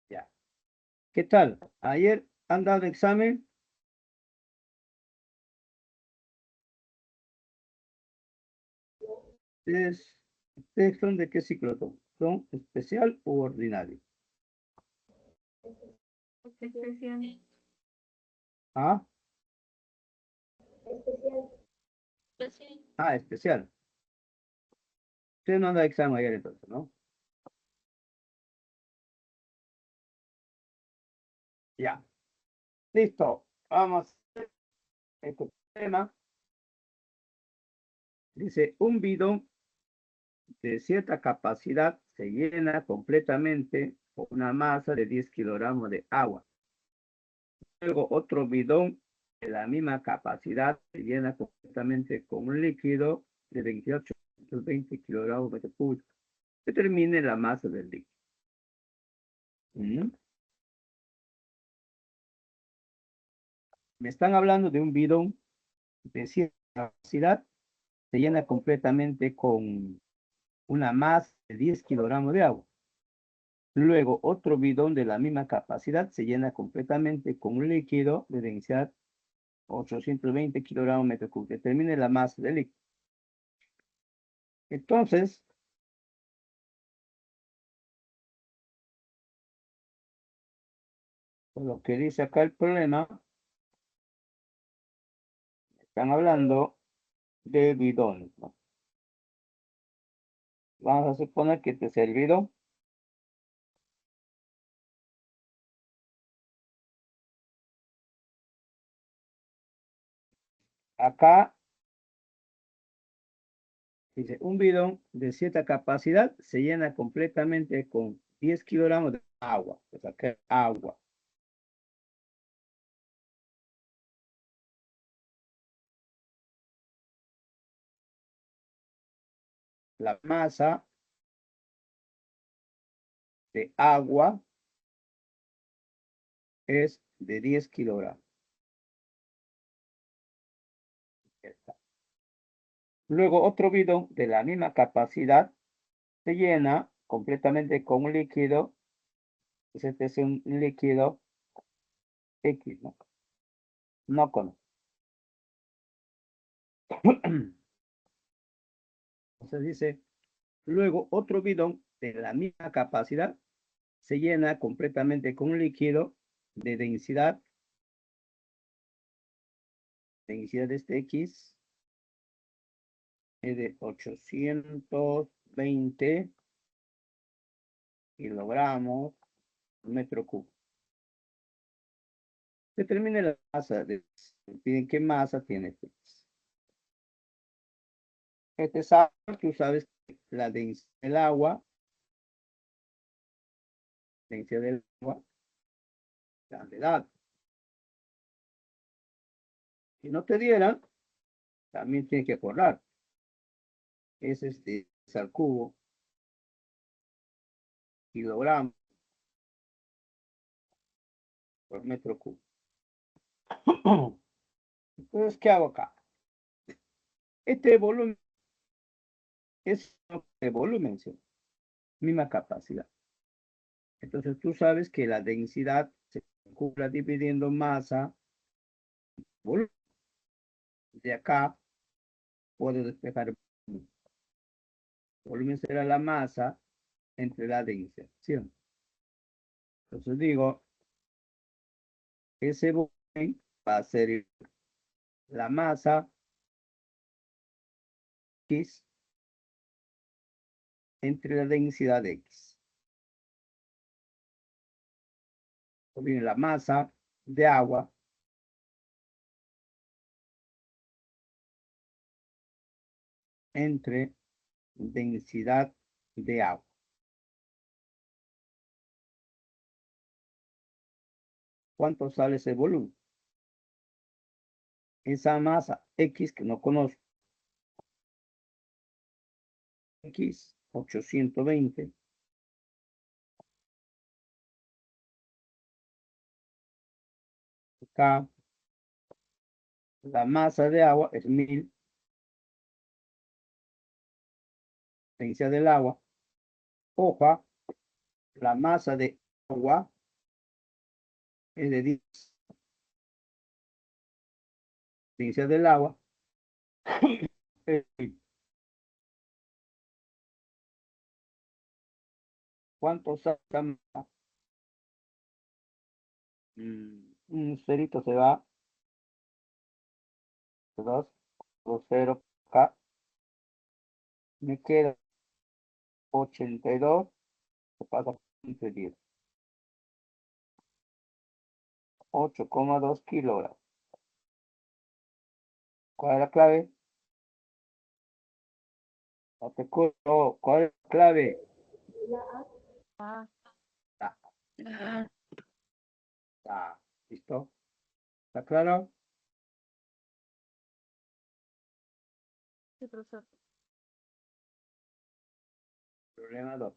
Ya. ¿Qué tal? ¿Ayer han dado examen? ¿Ustedes son de qué ciclo son? ¿Son especial u ordinario? Especial. ¿Ah? Ah, especial. Ustedes no han dado examen ayer entonces, ¿no? Ya. Listo. Vamos a hacer este tema. Dice, un bidón de cierta capacidad se llena completamente con una masa de 10 kilogramos de agua. Luego otro bidón de la misma capacidad se llena completamente con un líquido de 28,20 kilogramos de metro cúbico. Determine la masa del líquido. Me están hablando de un bidón de cierta capacidad, se llena completamente con una masa de 10 kilogramos de agua. Luego, otro bidón de la misma capacidad se llena completamente con un líquido de densidad 820 kilogramos metro cúbico. Determine la masa del líquido. Entonces, por lo que dice acá el problema, están hablando de bidones, ¿no? Vamos a suponer que este es el bidón. Acá dice, un bidón de cierta capacidad se llena completamente con 10 kilogramos de agua. Pues acá agua. La masa de agua es de 10 kilogramos. Luego otro bidón de la misma capacidad se llena completamente con un líquido. Este es un líquido X, ¿no? No con. Entonces dice, luego otro bidón de la misma capacidad se llena completamente con un líquido de densidad de este X es de 820 kilogramos metro cúbico. Determine la masa de piden qué masa tiene este. Este es agua, tú sabes que la densidad del agua, gravedad. Si no te dieran, también tienes que acordar. Es al cubo, kilogramos por metro cúbico. Entonces, ¿qué hago acá? Este volumen es de volumen, ¿sí? Misma capacidad. Entonces, tú sabes que la densidad se calcula dividiendo masa, volumen. De acá puedo despejar el volumen. El volumen será la masa entre la densidad, ¿sí? Entonces digo, ese volumen va a ser la masa X entre la densidad X. O bien la masa de agua entre densidad de agua. ¿Cuánto sale ese volumen? Esa masa X que no conozco. X 820. Acá la masa de agua es 1000. Densidad del agua. Ojo, la masa de agua es de 10. Densidad del agua es 1000. ¿Cuánto saca? Un cerito se va. 2, 0 acá. Me queda 82. Se pasa entre 10. 8,2 kilogramos. ¿Cuál es la clave? No te acuerdo. ¿Cuál es la clave? Ah, Ah, ah, ¿listo? ¿Está claro? sí, profesor. Problema 2.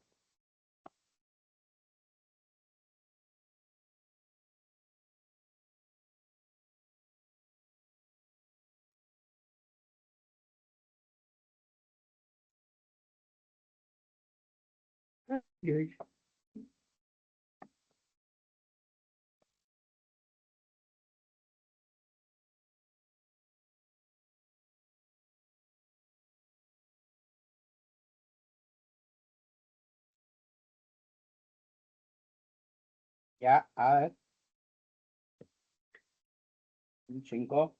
Ya, a ver. 5.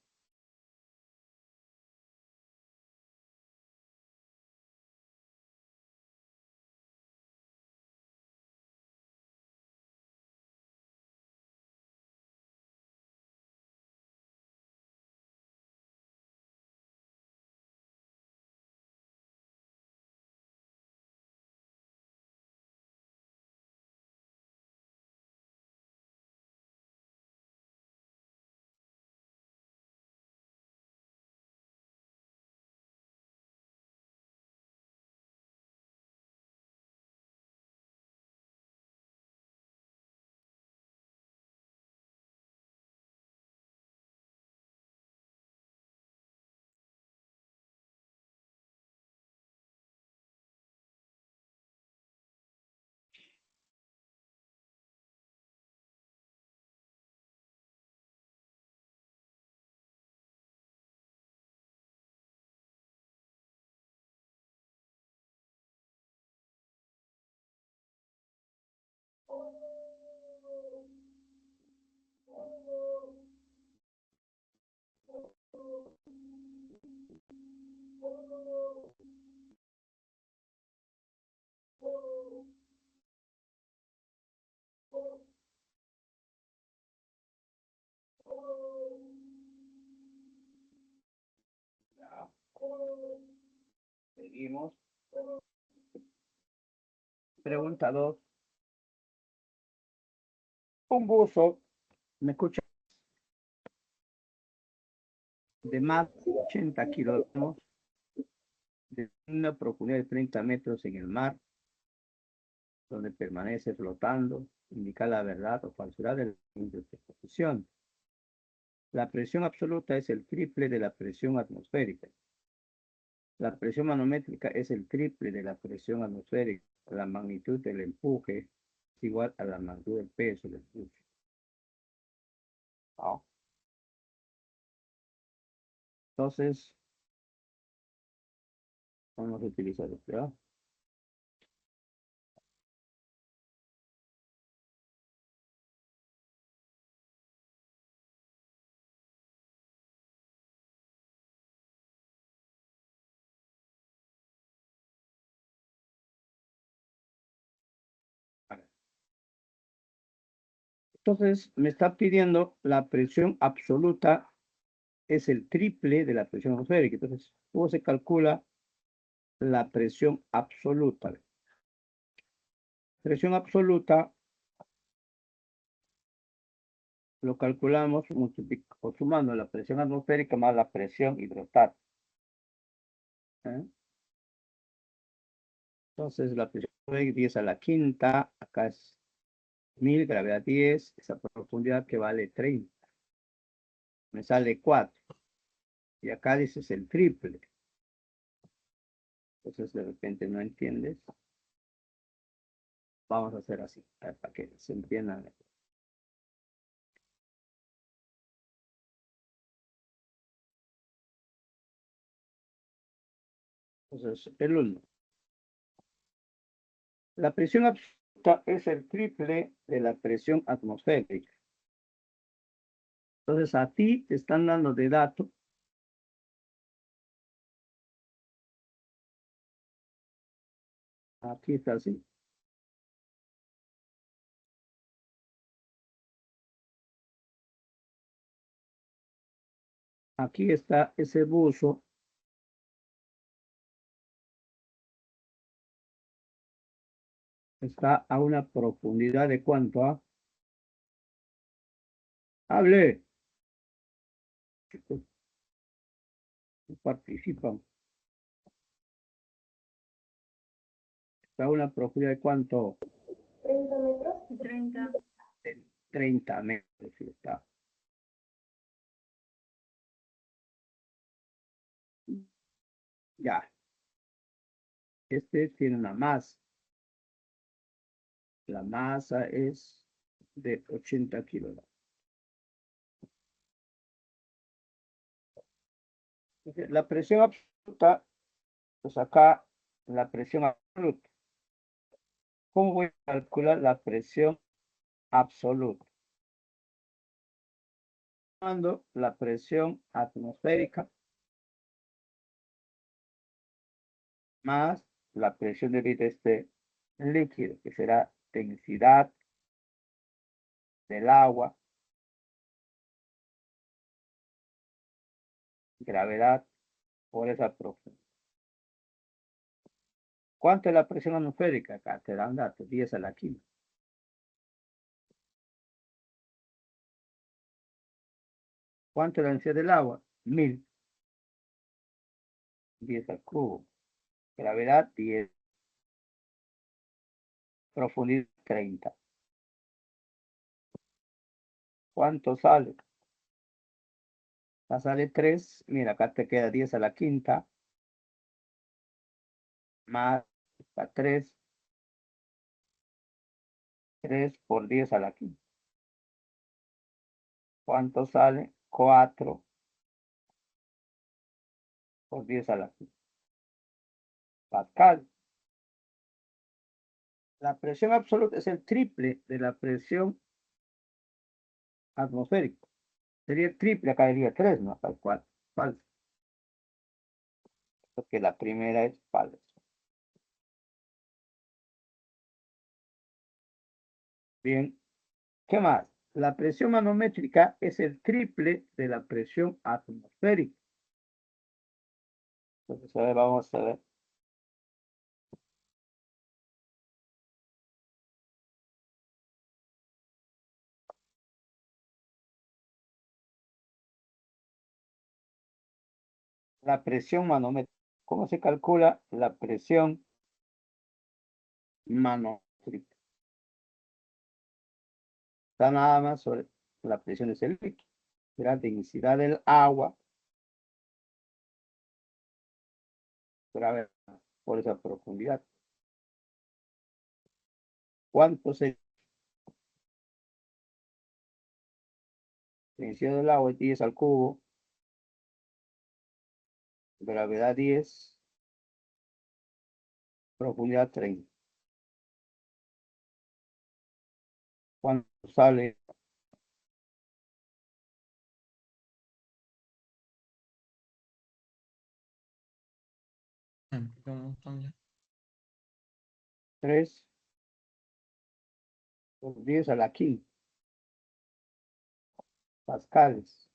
Ya. Seguimos. Pregunta 2. Un buzo, ¿me escucha? De más de 80 kilogramos, de una profundidad de 30 metros en el mar, donde permanece flotando, indica la verdad o falsedad de la interpretación. La presión absoluta es el triple de la presión atmosférica. La presión manométrica es el triple de la presión atmosférica. La magnitud del empuje es igual a la magnitud del peso del empuje. ¿No? Entonces, vamos a utilizar esto, ¿verdad? Entonces, me está pidiendo la presión absoluta es el triple de la presión atmosférica. Entonces, ¿cómo se calcula la presión absoluta? Presión absoluta lo calculamos o sumando la presión atmosférica más la presión hidrostática. ¿Eh? Entonces la presión es 10 a la quinta, acá es 1000, gravedad 10, esa profundidad que vale 30. Me sale 4. Y acá dices el triple. Entonces de repente no entiendes. Vamos a hacer así, para que se entienda. Entonces, el 1. La presión absoluta es el triple de la presión atmosférica. Entonces, a ti te están dando de dato aquí está así. Aquí está ese buzo. Está a una profundidad de ¿cuánto? ¿Ah? Hable. Participan. Está a una profundidad de ¿cuánto? 30 metros. 30. 30 metros. Sí está. Ya. Este tiene una masa. La masa es de 80 kilogramos. La presión absoluta, pues acá la presión absoluta. ¿Cómo voy a calcular la presión absoluta? Tomando la presión atmosférica más la presión de este líquido, que será densidad del agua, gravedad por esa profundidad. ¿Cuánto es la presión atmosférica? Acá te dan datos, 10 a la quinta. ¿Cuánto es la densidad del agua? 1000. 10 al cubo. Gravedad 10. Profundidad 30. ¿Cuánto sale? Acá sale 3. Mira, acá te queda 10 a la quinta. Más 3. 3 por 10 a la quinta. ¿Cuánto sale? 4 por 10 a la quinta. Pascal. La presión absoluta es el triple de la presión atmosférica. Sería el triple, acá diría 3, ¿no? Tal cual. Falso. Porque la primera es falso. Bien. ¿Qué más? La presión manométrica es el triple de la presión atmosférica. Entonces, a ver, vamos a ver. La presión manométrica. ¿Cómo se calcula la presión manométrica? Está nada más sobre la presión de ese líquido. La densidad del agua. Gravedad por esa profundidad. ¿Cuánto se densidad del agua? 10 al cubo. Gravedad 10. Profundidad 30. ¿Cuánto sale? Un montón ya. 3 por 10 a la quinta. Pascales.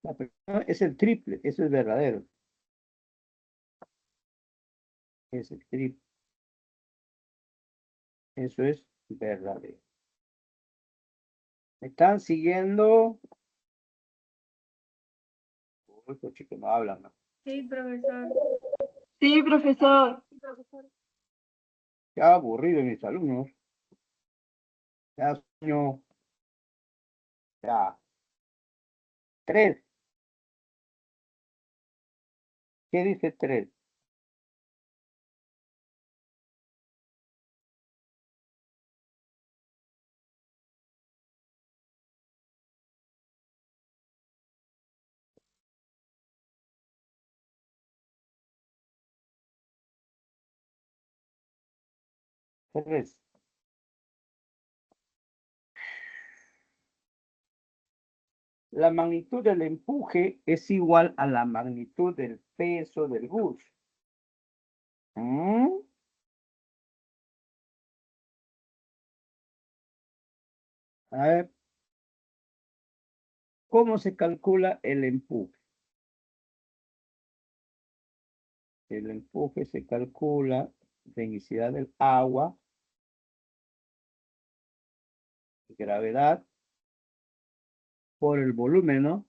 La presión es el triple, eso es verdadero. Es el triple. Eso es verdadero. ¿Me están siguiendo? Uy, pues chicos, no hablan, ¿no? Sí, profesor. Sí, profesor. Ya aburrido mis alumnos. Ya sueño. Ya. 3. ¿Qué dice 3? Tres. La magnitud del empuje es igual a la magnitud del peso del bus. ¿Mm? A ver, ¿cómo se calcula el empuje? El empuje se calcula densidad del agua, gravedad, por el volumen, ¿no?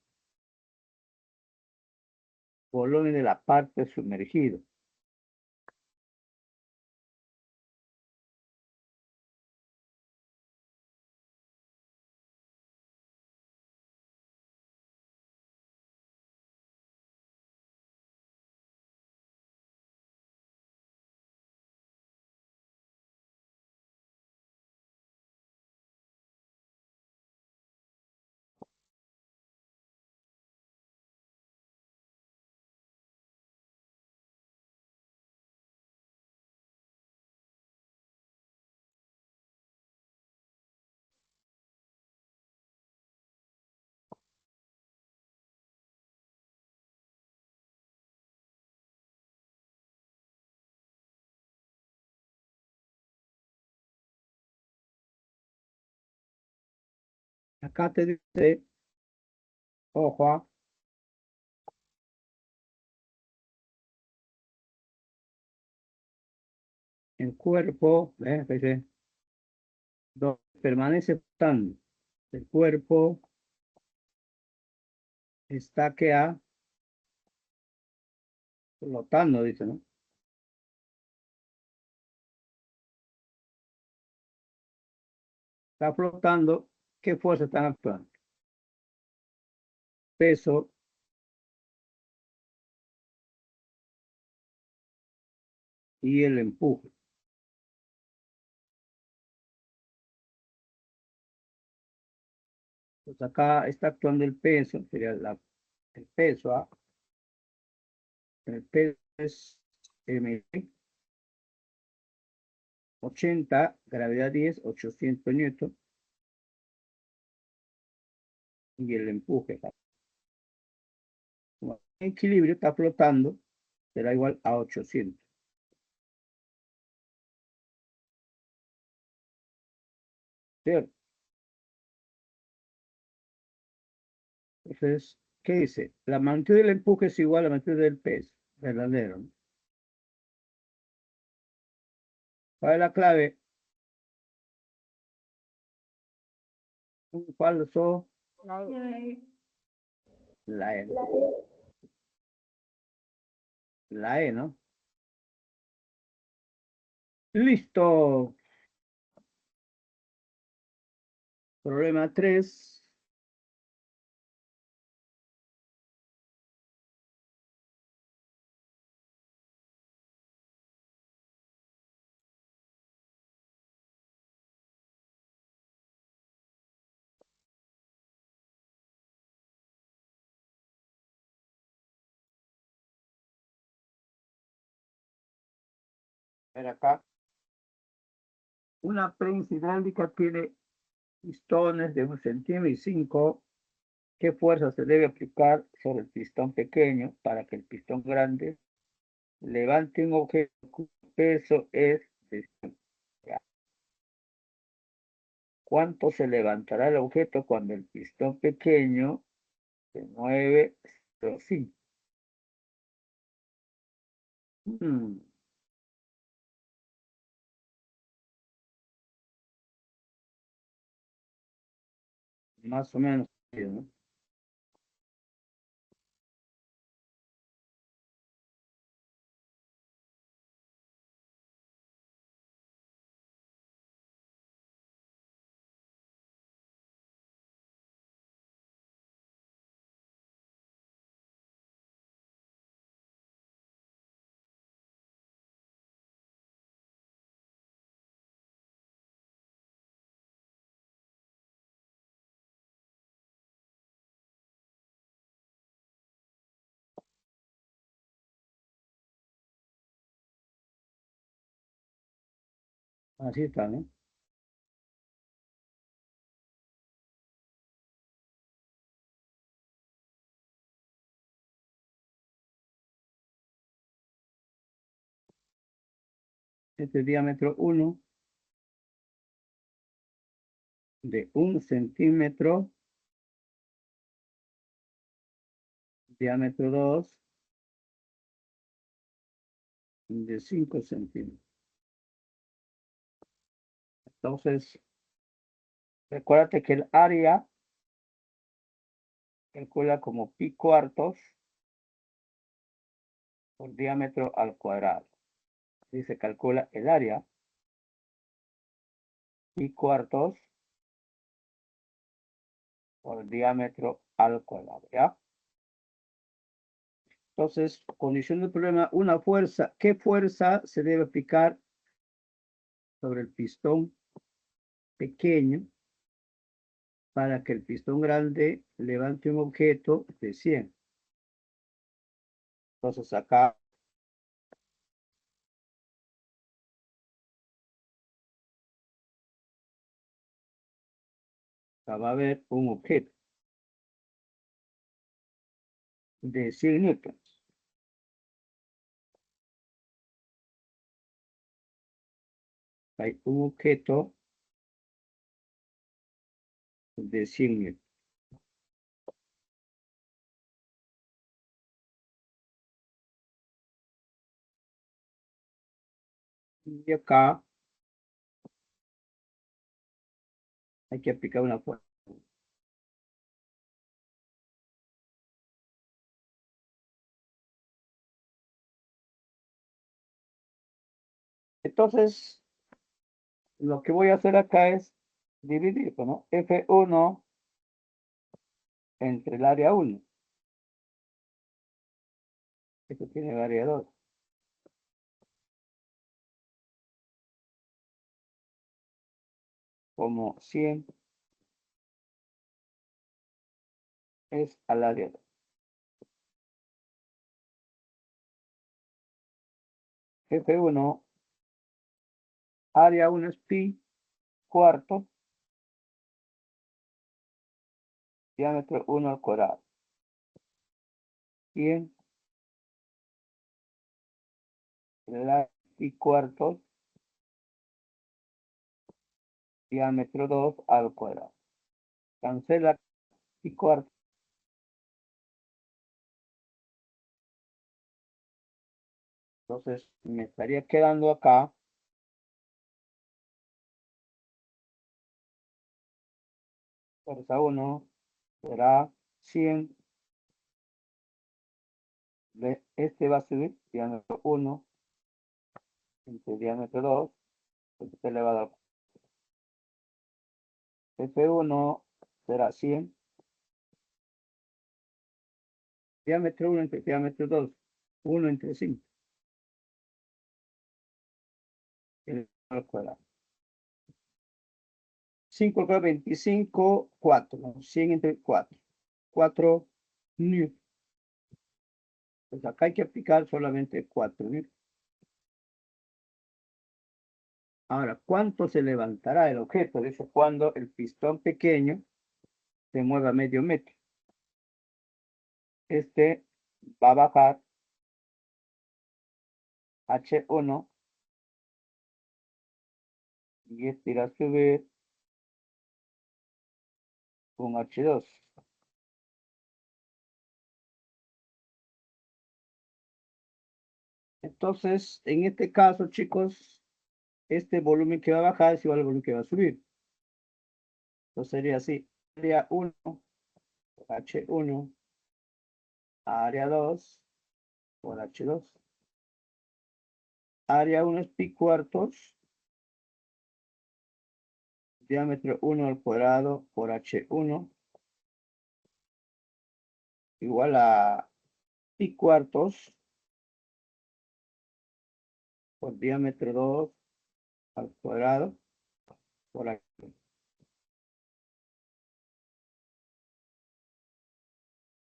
Volumen de la parte sumergida. Acá te dice, ojo, el cuerpo, fíjese, permanece flotando. El cuerpo está que flotando, dice, ¿no? Está flotando, ¿qué fuerza están actuando? Peso y el empuje. Pues acá está actuando el peso, sería el peso, ¿ah? El peso es M, 80, gravedad 10, 800 newton, y el empuje. Como el equilibrio está flotando, será igual a 800. ¿Cierto? Entonces, ¿qué dice? La magnitud del empuje es igual a la magnitud del peso. Verdadero, ¿no? ¿Cuál es la clave? ¿Cuál usó? La E. La E. La E. La E, ¿no? Listo. Problema 3. A ver acá. Una prensa hidráulica tiene pistones de 1 centímetro y 5. ¿Qué fuerza se debe aplicar sobre el pistón pequeño para que el pistón grande levante un objeto cuyo peso es de 100? ¿Cuánto se levantará el objeto cuando el pistón pequeño se mueve 0,5? Más o menos, ¿no? Así está, ¿no? Este diámetro 1 de 1 centímetro, diámetro 2 de 5 centímetros. Entonces, recuérdate que el área calcula como pi cuartos por diámetro al cuadrado. Así se calcula el área, pi cuartos por diámetro al cuadrado, ¿ya? Entonces, condición del problema, una fuerza. ¿Qué fuerza se debe aplicar sobre el pistón pequeño para que el pistón grande levante un objeto de 100? Entonces, acá va a haber un objeto de 100 newtons. Hay un objeto de 100 newtons. Y acá hay que aplicar una fuerza. Entonces, lo que voy a hacer acá es dividir, ¿no? F1 entre el área 1. Esto tiene el área 2. Como 100 es al área 2. F1, área 1 es pi cuarto, diámetro 1 al cuadrado. 100 le da pi cuarto, diámetro 2 al cuadrado. Cancela pi cuarto. Entonces me estaría quedando acá fuerza 1 será 100. Este va a subir diámetro 1 entre diámetro 2. Entonces se le va a dar F1 será 100. Diámetro 1 entre diámetro 2. 1 entre 5. Al cuadrado. 5 por 25, 4. 100 entre 4. 4 newtons. Pues acá hay que aplicar solamente 4 newtons. Ahora, ¿cuánto se levantará el objeto? Dice cuando el pistón pequeño se mueva medio metro. Este va a bajar H1 y este irá a subir con H2. Entonces, en este caso, chicos, este volumen que va a bajar es igual al volumen que va a subir. Entonces sería así, área 1, H1, área 2 por H2. Área 1 es pi cuartos, diámetro 1 al cuadrado por H1, igual a pi cuartos por diámetro 2 al cuadrado por H1.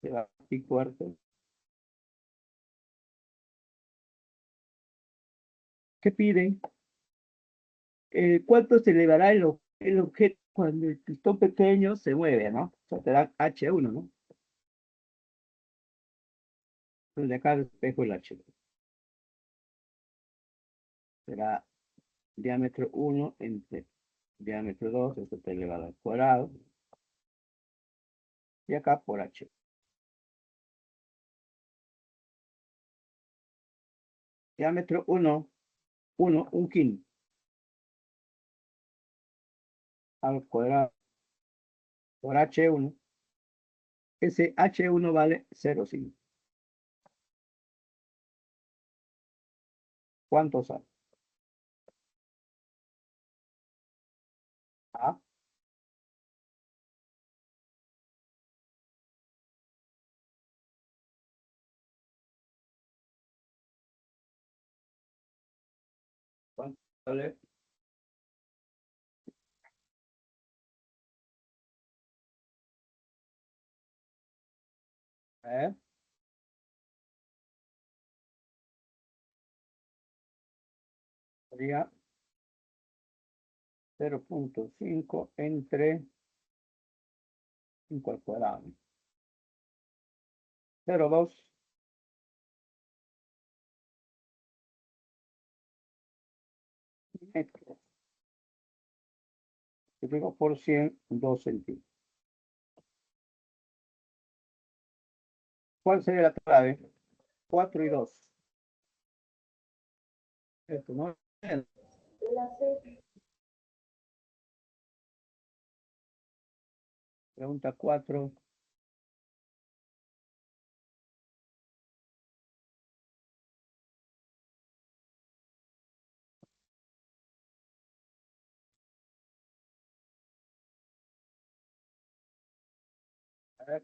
Se da pi cuartos. ¿Qué piden? ¿Cuánto se elevará el objeto cuando el pistón pequeño se mueve, ¿no? O sea, te da H1, ¿no? Entonces de acá despejo el H. Será diámetro 1 entre diámetro 2, esto está elevado al cuadrado. Y acá por H. Diámetro 1, un quinto al cuadrado por H1. Ese H1 vale 0,5. ¿Cuánto sale? ¿Ah? ¿Cuánto sale? ¿Eh? Sería 0,5 entre 5 al cuadrado. 0,2 metros. Multiplico por 100, 2 centímetros. ¿Cuál sería la clave? 4 y 2. Esto, ¿no? La C. Pregunta 4. A ver,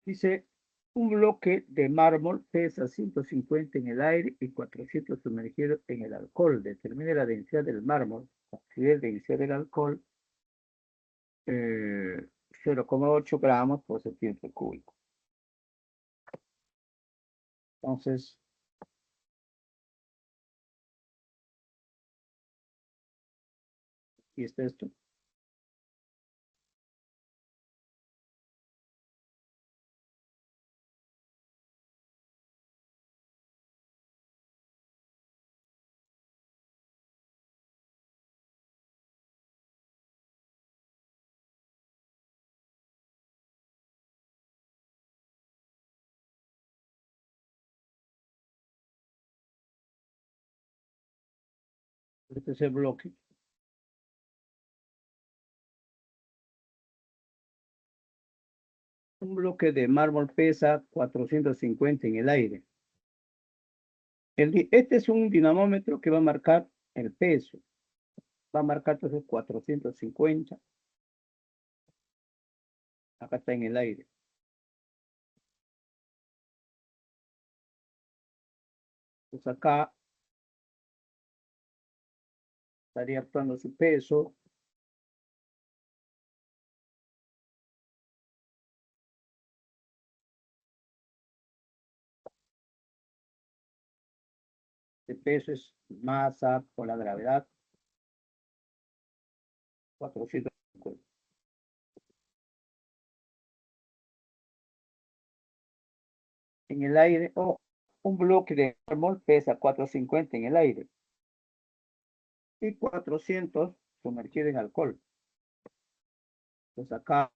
dice, un bloque de mármol pesa 150 en el aire y 400 sumergidos en el alcohol. Determine la densidad del mármol. Considere la densidad del alcohol, 0,8 gramos por centímetro cúbico. Entonces, y está esto. Este es el bloque. Un bloque de mármol pesa 450 en el aire. Este es un dinamómetro que va a marcar el peso. Va a marcar entonces 450. Acá está en el aire. Pues acá estaría actuando su peso. El peso es masa por la gravedad. 450. En el aire, o un bloque de mármol pesa 450 en el aire. Y 400 sumergido en alcohol. Pues acá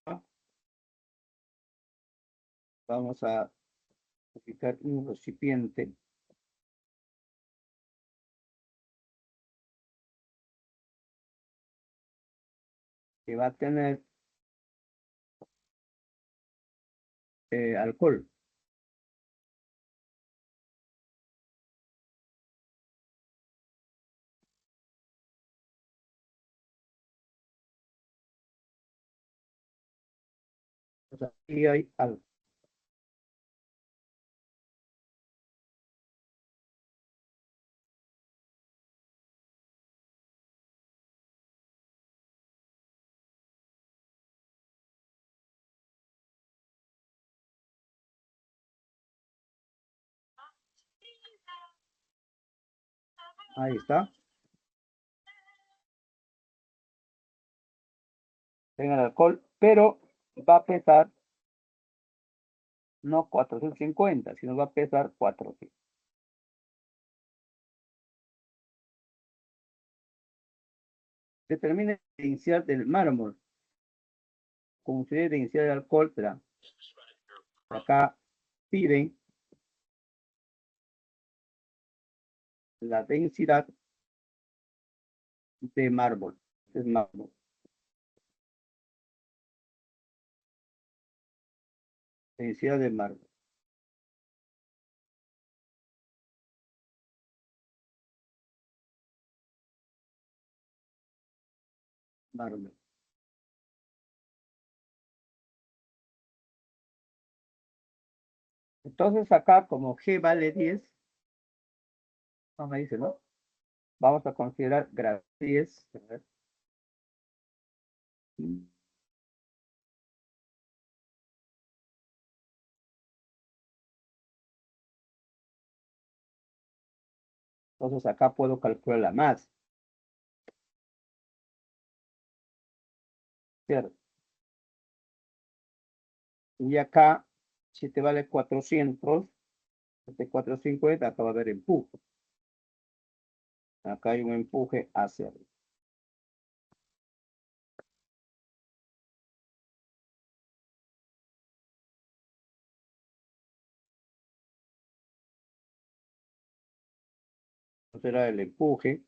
vamos a ubicar un recipiente que va a tener alcohol. O sea, aquí hay algo. Ahí está. En el alcohol, pero va a pesar no 450, sino va a pesar 400. Determine el inicial del mármol. Como ustedes de inicial del alcohol, será. Acá piden la densidad de mármol. Es mármol. Densidad de mármol. Mármol. Entonces acá como G vale 10, no me dice, ¿no? Vamos a considerar gravedad 10. A ver. Entonces acá puedo calcular la masa. ¿Cierto? Y acá, si te vale 400, este 450, acá va a haber empuje. Acá hay un empuje hacia arriba. Entonces era el empuje,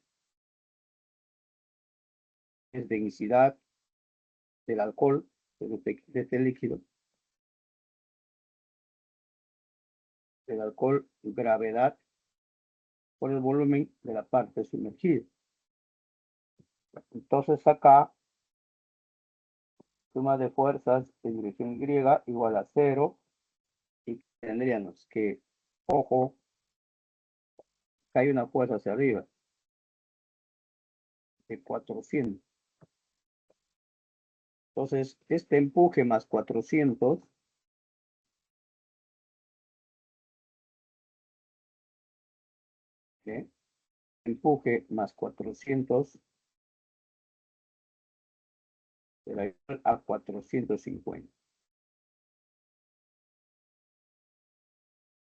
es densidad del alcohol, de este líquido, del alcohol, gravedad por el volumen de la parte sumergida. Entonces acá, suma de fuerzas en dirección Y igual a 0, y tendríamos que, ojo, que hay una fuerza hacia arriba de 400. Entonces, este empuje más 400 ¿sí? Empuje más 400 será igual a 450.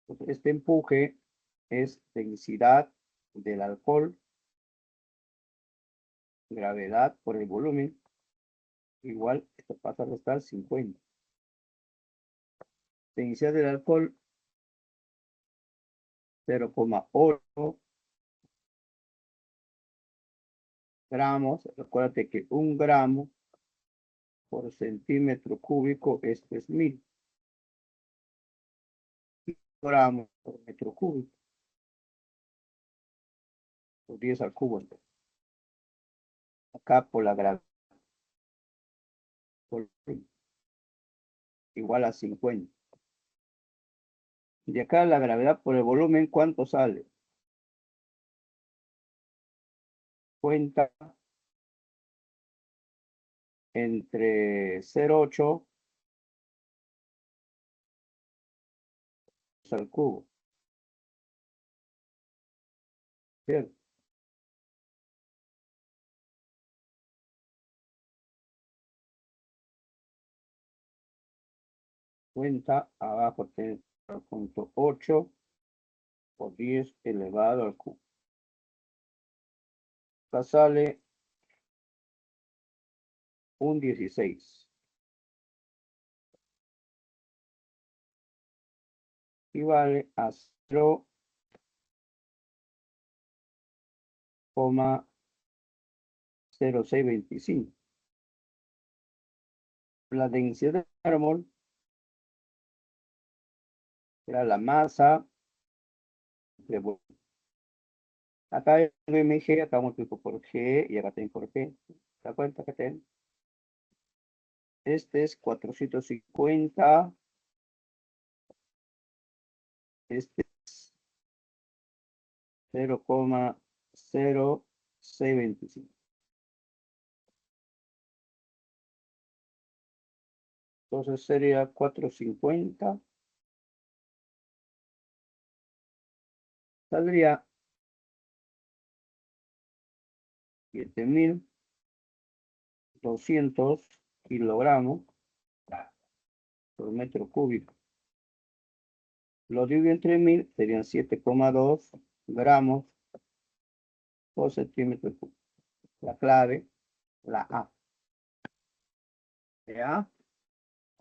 Entonces, este empuje es densidad del alcohol, gravedad por el volumen, igual, esto pasa a restar 50. Densidad del alcohol, 0,8 gramos. Recuérdate que 1 gramo por centímetro cúbico es 3000 gramos por metro cúbico, por 10 al cubo. Acá por la gravedad, igual a 50. De acá la gravedad por el volumen, ¿cuánto sale? Cuenta entre 0,8 al cubo. ¿Cierto? Cuenta abajo, 0,8 por 10 elevado al cubo. Acá sale un 16. Y vale a 0,0625. La densidad del mármol era la masa de volumen. Acá hay MG, acá multiplico por G y acá tengo por G. ¿Te das cuenta que tengo? Este es 450. Este es 0,0625. Entonces sería 450. Saldría 7.200 kilogramos por metro cúbico. Lo divido entre 1000, serían 7,2 gramos por centímetro cúbico. La clave, la A. ¿Ya?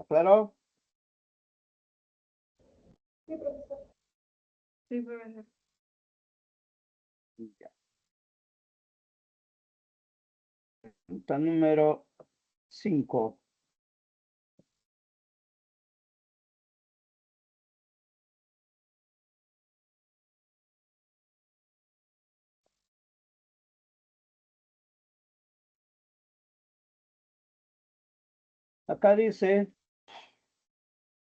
¿Claro? Sí, profesor. Sí, profesor. Ya. Pregunta número 5. Acá dice,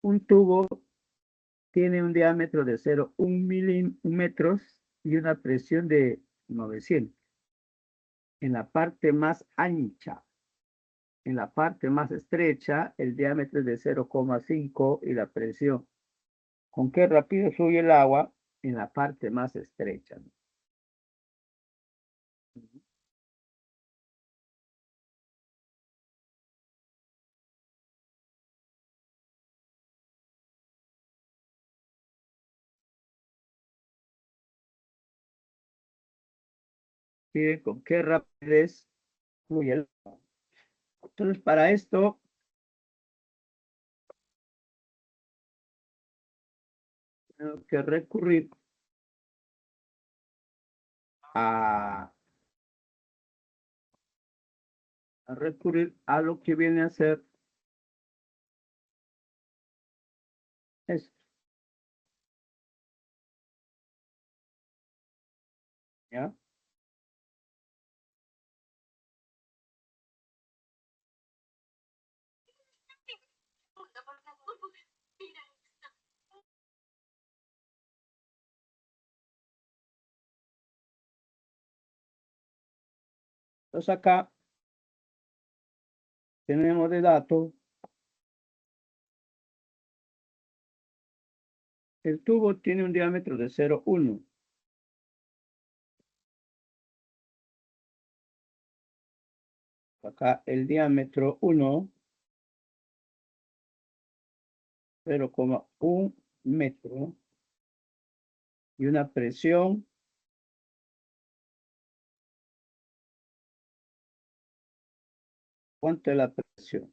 un tubo tiene un diámetro de 0,1 milímetros y una presión de 900. En la parte más ancha, en la parte más estrecha, el diámetro es de 0,5 y la presión. ¿Con qué rápido fluye el agua en la parte más estrecha? ¿Sí? ¿Con qué rapidez fluye el agua? Entonces, para esto, tengo que recurrir a lo que viene a ser esto. ¿Ya? Entonces acá tenemos de dato, el tubo tiene un diámetro de 0,1. Acá el diámetro 1, 0,1 metro y una presión ¿cuánto es la presión?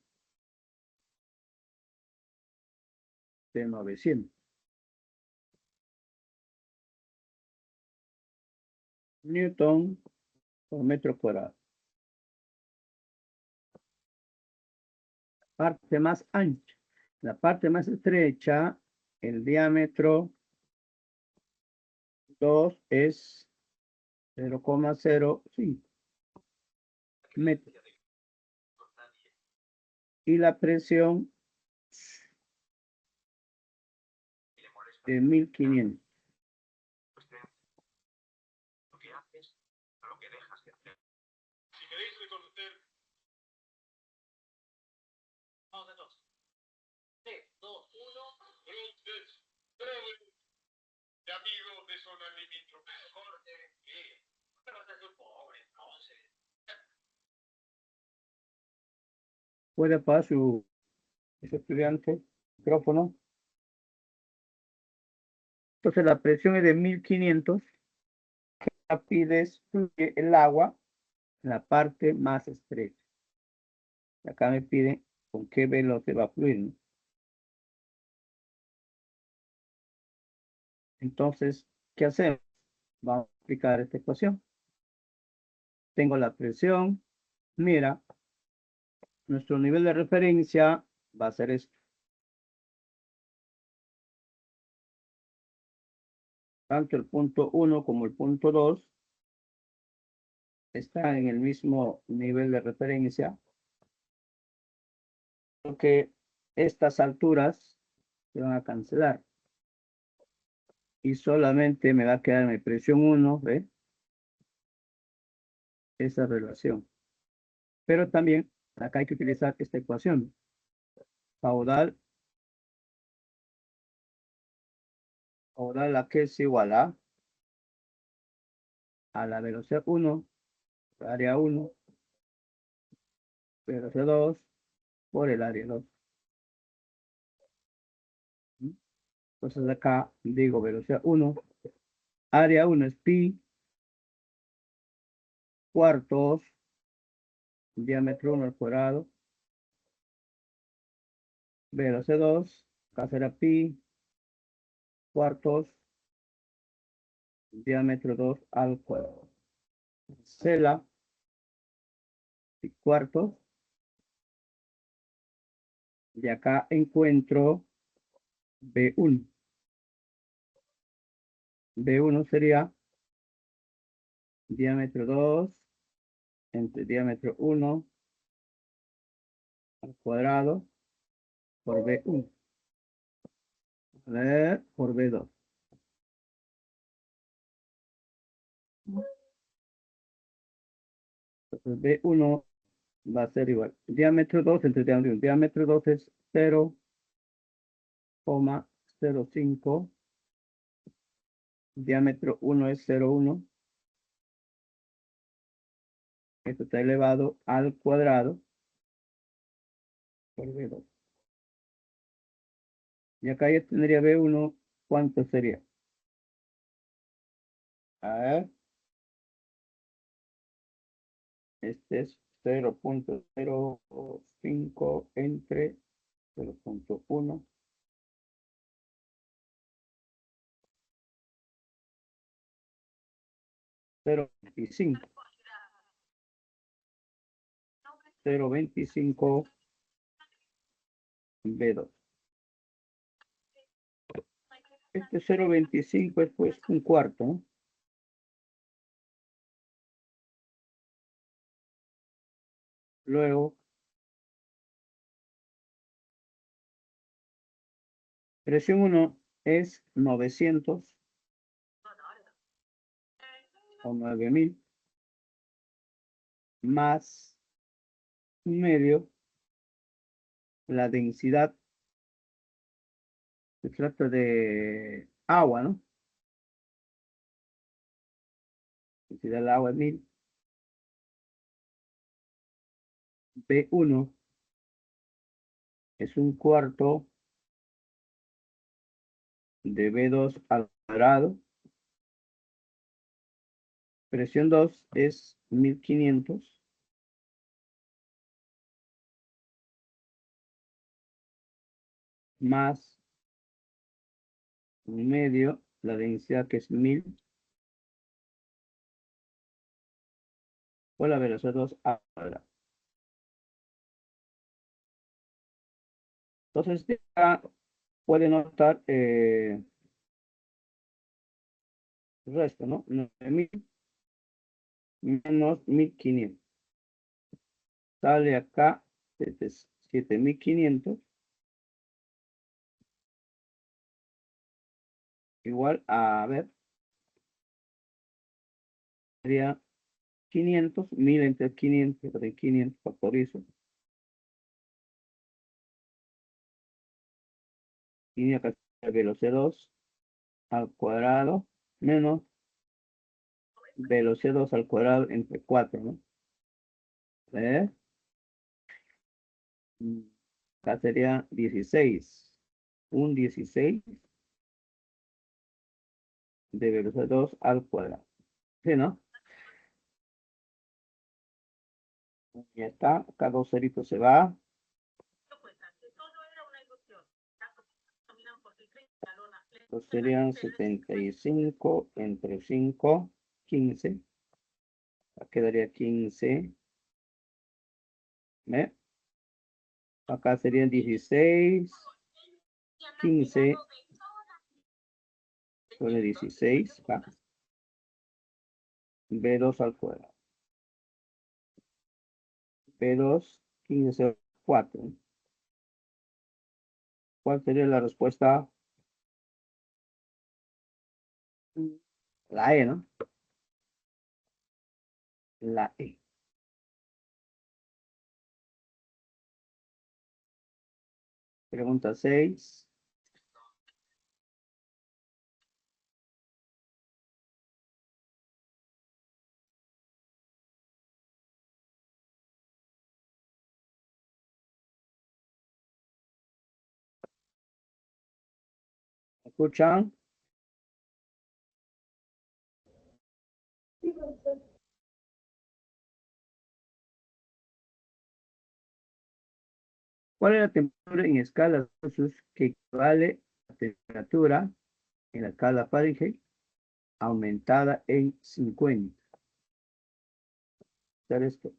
De 900 newton por metro cuadrado. Parte más ancha. La parte más estrecha, el diámetro 2 es 0,05 metros. Y la presión de 1500. Si queréis reconocer, vamos a todos. 3, 2, 1. Bruces, de amigo de zona limítrofe. Jorge, ¿qué? Pero vas a ser pobre, entonces. ¿Puede apagar su estudiante micrófono? Entonces la presión es de 1500. Rapidez fluye el agua en la parte más estrecha. Acá me pide con qué velocidad va a fluir, ¿no? Entonces, ¿qué hacemos? Vamos a aplicar esta ecuación. Tengo la presión. Mira, nuestro nivel de referencia va a ser esto. Tanto el punto 1 como el punto 2 están en el mismo nivel de referencia. Porque estas alturas se van a cancelar. Y solamente me va a quedar mi presión 1, ¿ve? Esa relación. Pero también acá hay que utilizar esta ecuación. Caudal a que es igual a la velocidad 1 área 1 velocidad 2 por el área 2. Entonces acá digo velocidad 1, área 1 es pi cuartos, diámetro 1 al cuadrado, velocidad 2, acá será pi cuartos, diámetro 2 al cuadrado. Cela, pi cuartos, y acá encuentro B1. B1 sería diámetro 2 entre diámetro 1 al cuadrado por B1. A ver, por B2. Entonces B1 va a ser igual. Diámetro 2 entre diámetro 1. Diámetro 2 es 0,05. Diámetro 1 es 0,1. Esto está elevado al cuadrado por B2. Y acá ya tendría B1. ¿Cuánto sería? A ver. Este es 0,05 entre 0,1. 0,25. 0,25 B2. Este 0,25 es pues un cuarto, ¿no? Luego, presión 1 es 900 o 9000 más un medio. La densidad se trata de agua, ¿no? La densidad del agua es 1000. B1 es un cuarto de B2 al cuadrado. Presión 2 es 1500 más un medio, la densidad que es 1000 por la velocidad 2 al cuadrado. Entonces ya puede notar el resto, ¿no? 9000 menos 1500. Sale acá 7500 igual a ver, sería 500, 1000 entre 500, de 500 factorizo. Y acá está velocidad 2 al cuadrado menos velocidad 2 al cuadrado entre 4, ¿no? ¿Eh? Acá sería 16. Un 16 de velocidad 2 al cuadrado. ¿Sí, no? Ya está. Acá dos ceritos se va. Entonces serían 75 entre 5, 15. Acá quedaría 15. ¿Ve? Acá serían 16, 15 sobre 16. Acá. B2 al cuadrado. B2, 15 sobre 4. ¿Cuál sería la respuesta? La E, ¿no? La E. Pregunta 6. ¿Escuchan? Sí, profesor. ¿Cuál es la temperatura en escala Celsius que equivale a la temperatura en la escala Fahrenheit aumentada en 50? Hacer esto.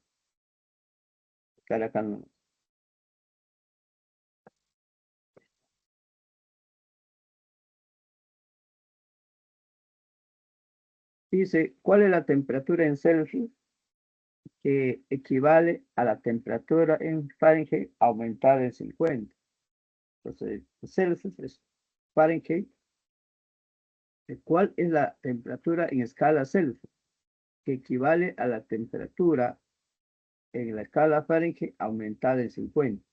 Cara acá no. Dice, ¿cuál es la temperatura en Celsius que equivale a la temperatura en Fahrenheit aumentada en 50? Entonces, Celsius es Fahrenheit. ¿Cuál es la temperatura en escala Celsius que equivale a la temperatura en la escala Fahrenheit aumentada en 50?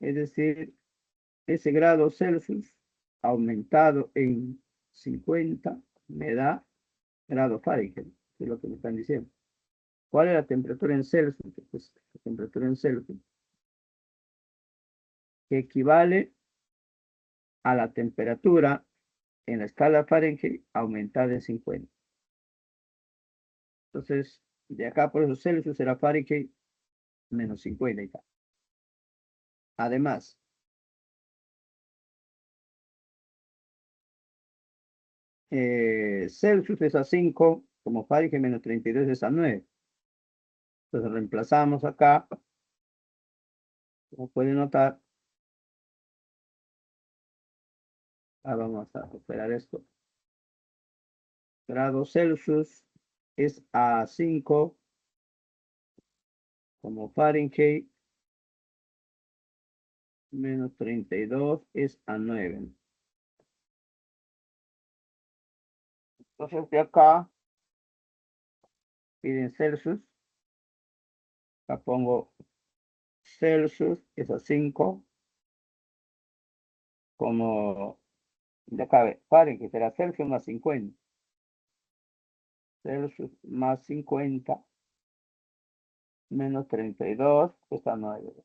Es decir, ese grado Celsius aumentado en 50 me da grado Fahrenheit, es lo que me están diciendo. ¿Cuál es la temperatura en Celsius? Pues la temperatura en Celsius que equivale a la temperatura en la escala Fahrenheit aumentada en 50. Entonces, de acá por eso Celsius será Fahrenheit menos 50 y tal. Además, Celsius es a 5, como Fahrenheit menos 32 es a 9. Entonces reemplazamos acá, como pueden notar, vamos a operar esto. Grado Celsius es a 5, como Fahrenheit menos 32 es a 9. Entonces de acá piden Celsius. Acá pongo Celsius es a 5, como de acá Fahrenheit será Celsius más 50. Celsius más 50 menos 32 es a 9.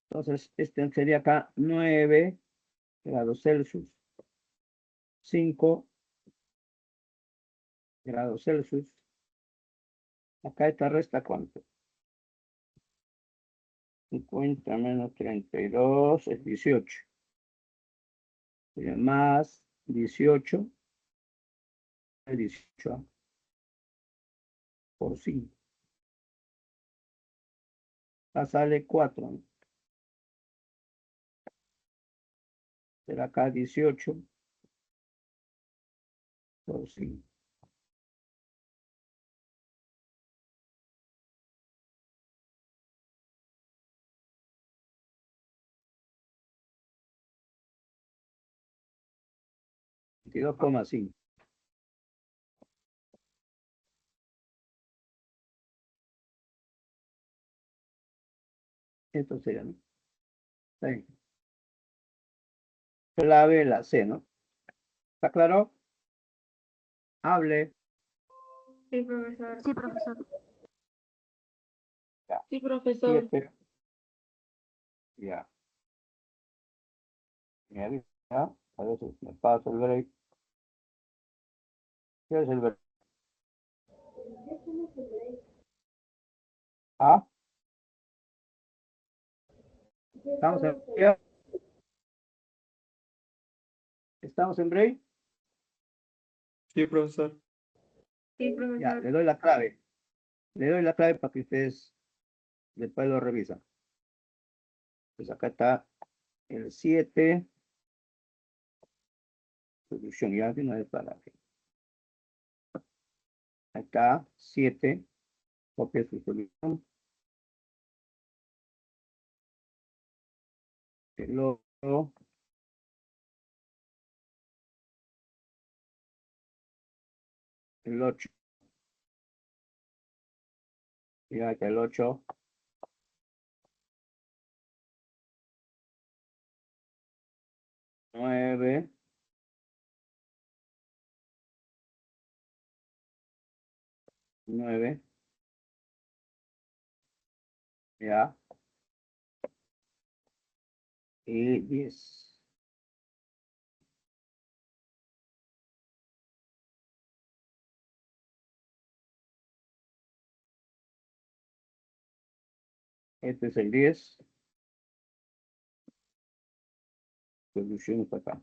Entonces, este sería acá 9 grados Celsius, 5 grados Celsius. Acá esta resta cuánto. 50 menos 32 es 18. Sería más 18 es 18 por 5. Acá sale 4. ¿No? Será acá 18 por 5. Veintidós coma 5. Esto sería, ¿no? Está bien. Clave la C, ¿no? ¿Está claro? Hable. Sí, profesor. Sí, profesor. Ya. Sí, profesor. 7. Ya. Me avisa. A veces me paso el break. ¿Qué es el break? Ah, estamos en break. ¿Estamos en break? Sí, profesor. Sí, Ya, profesor. le doy la clave. Le doy la clave para que ustedes después lo revisan. Pues acá está el 7. Solución ya de una vez para aquí. Acá 7. Copia su solución. El otro. El 8. Ya que el 8. 9. 9. Ya. Y 10. Este es el 10. Solución está acá.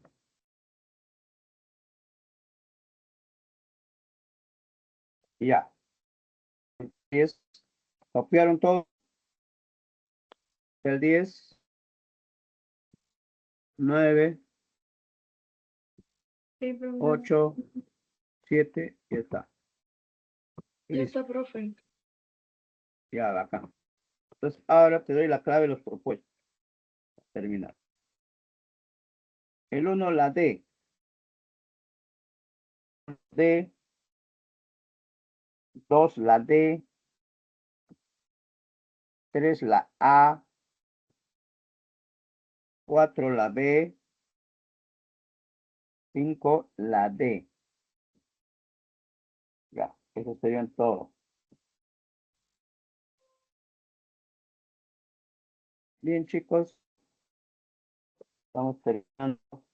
Ya. 10. Copiaron todo. El 10. 9, Sí, profesor. 8, 7, ya está. Ya Listo. está, profe. Ya, acá. Entonces, ahora te doy la clave de los propuestos. Terminar. El 1, la D. D. 2, la D. 3, la A. 4, la B. 5, la D. Ya, eso serían todos. Bien, chicos. Estamos terminando.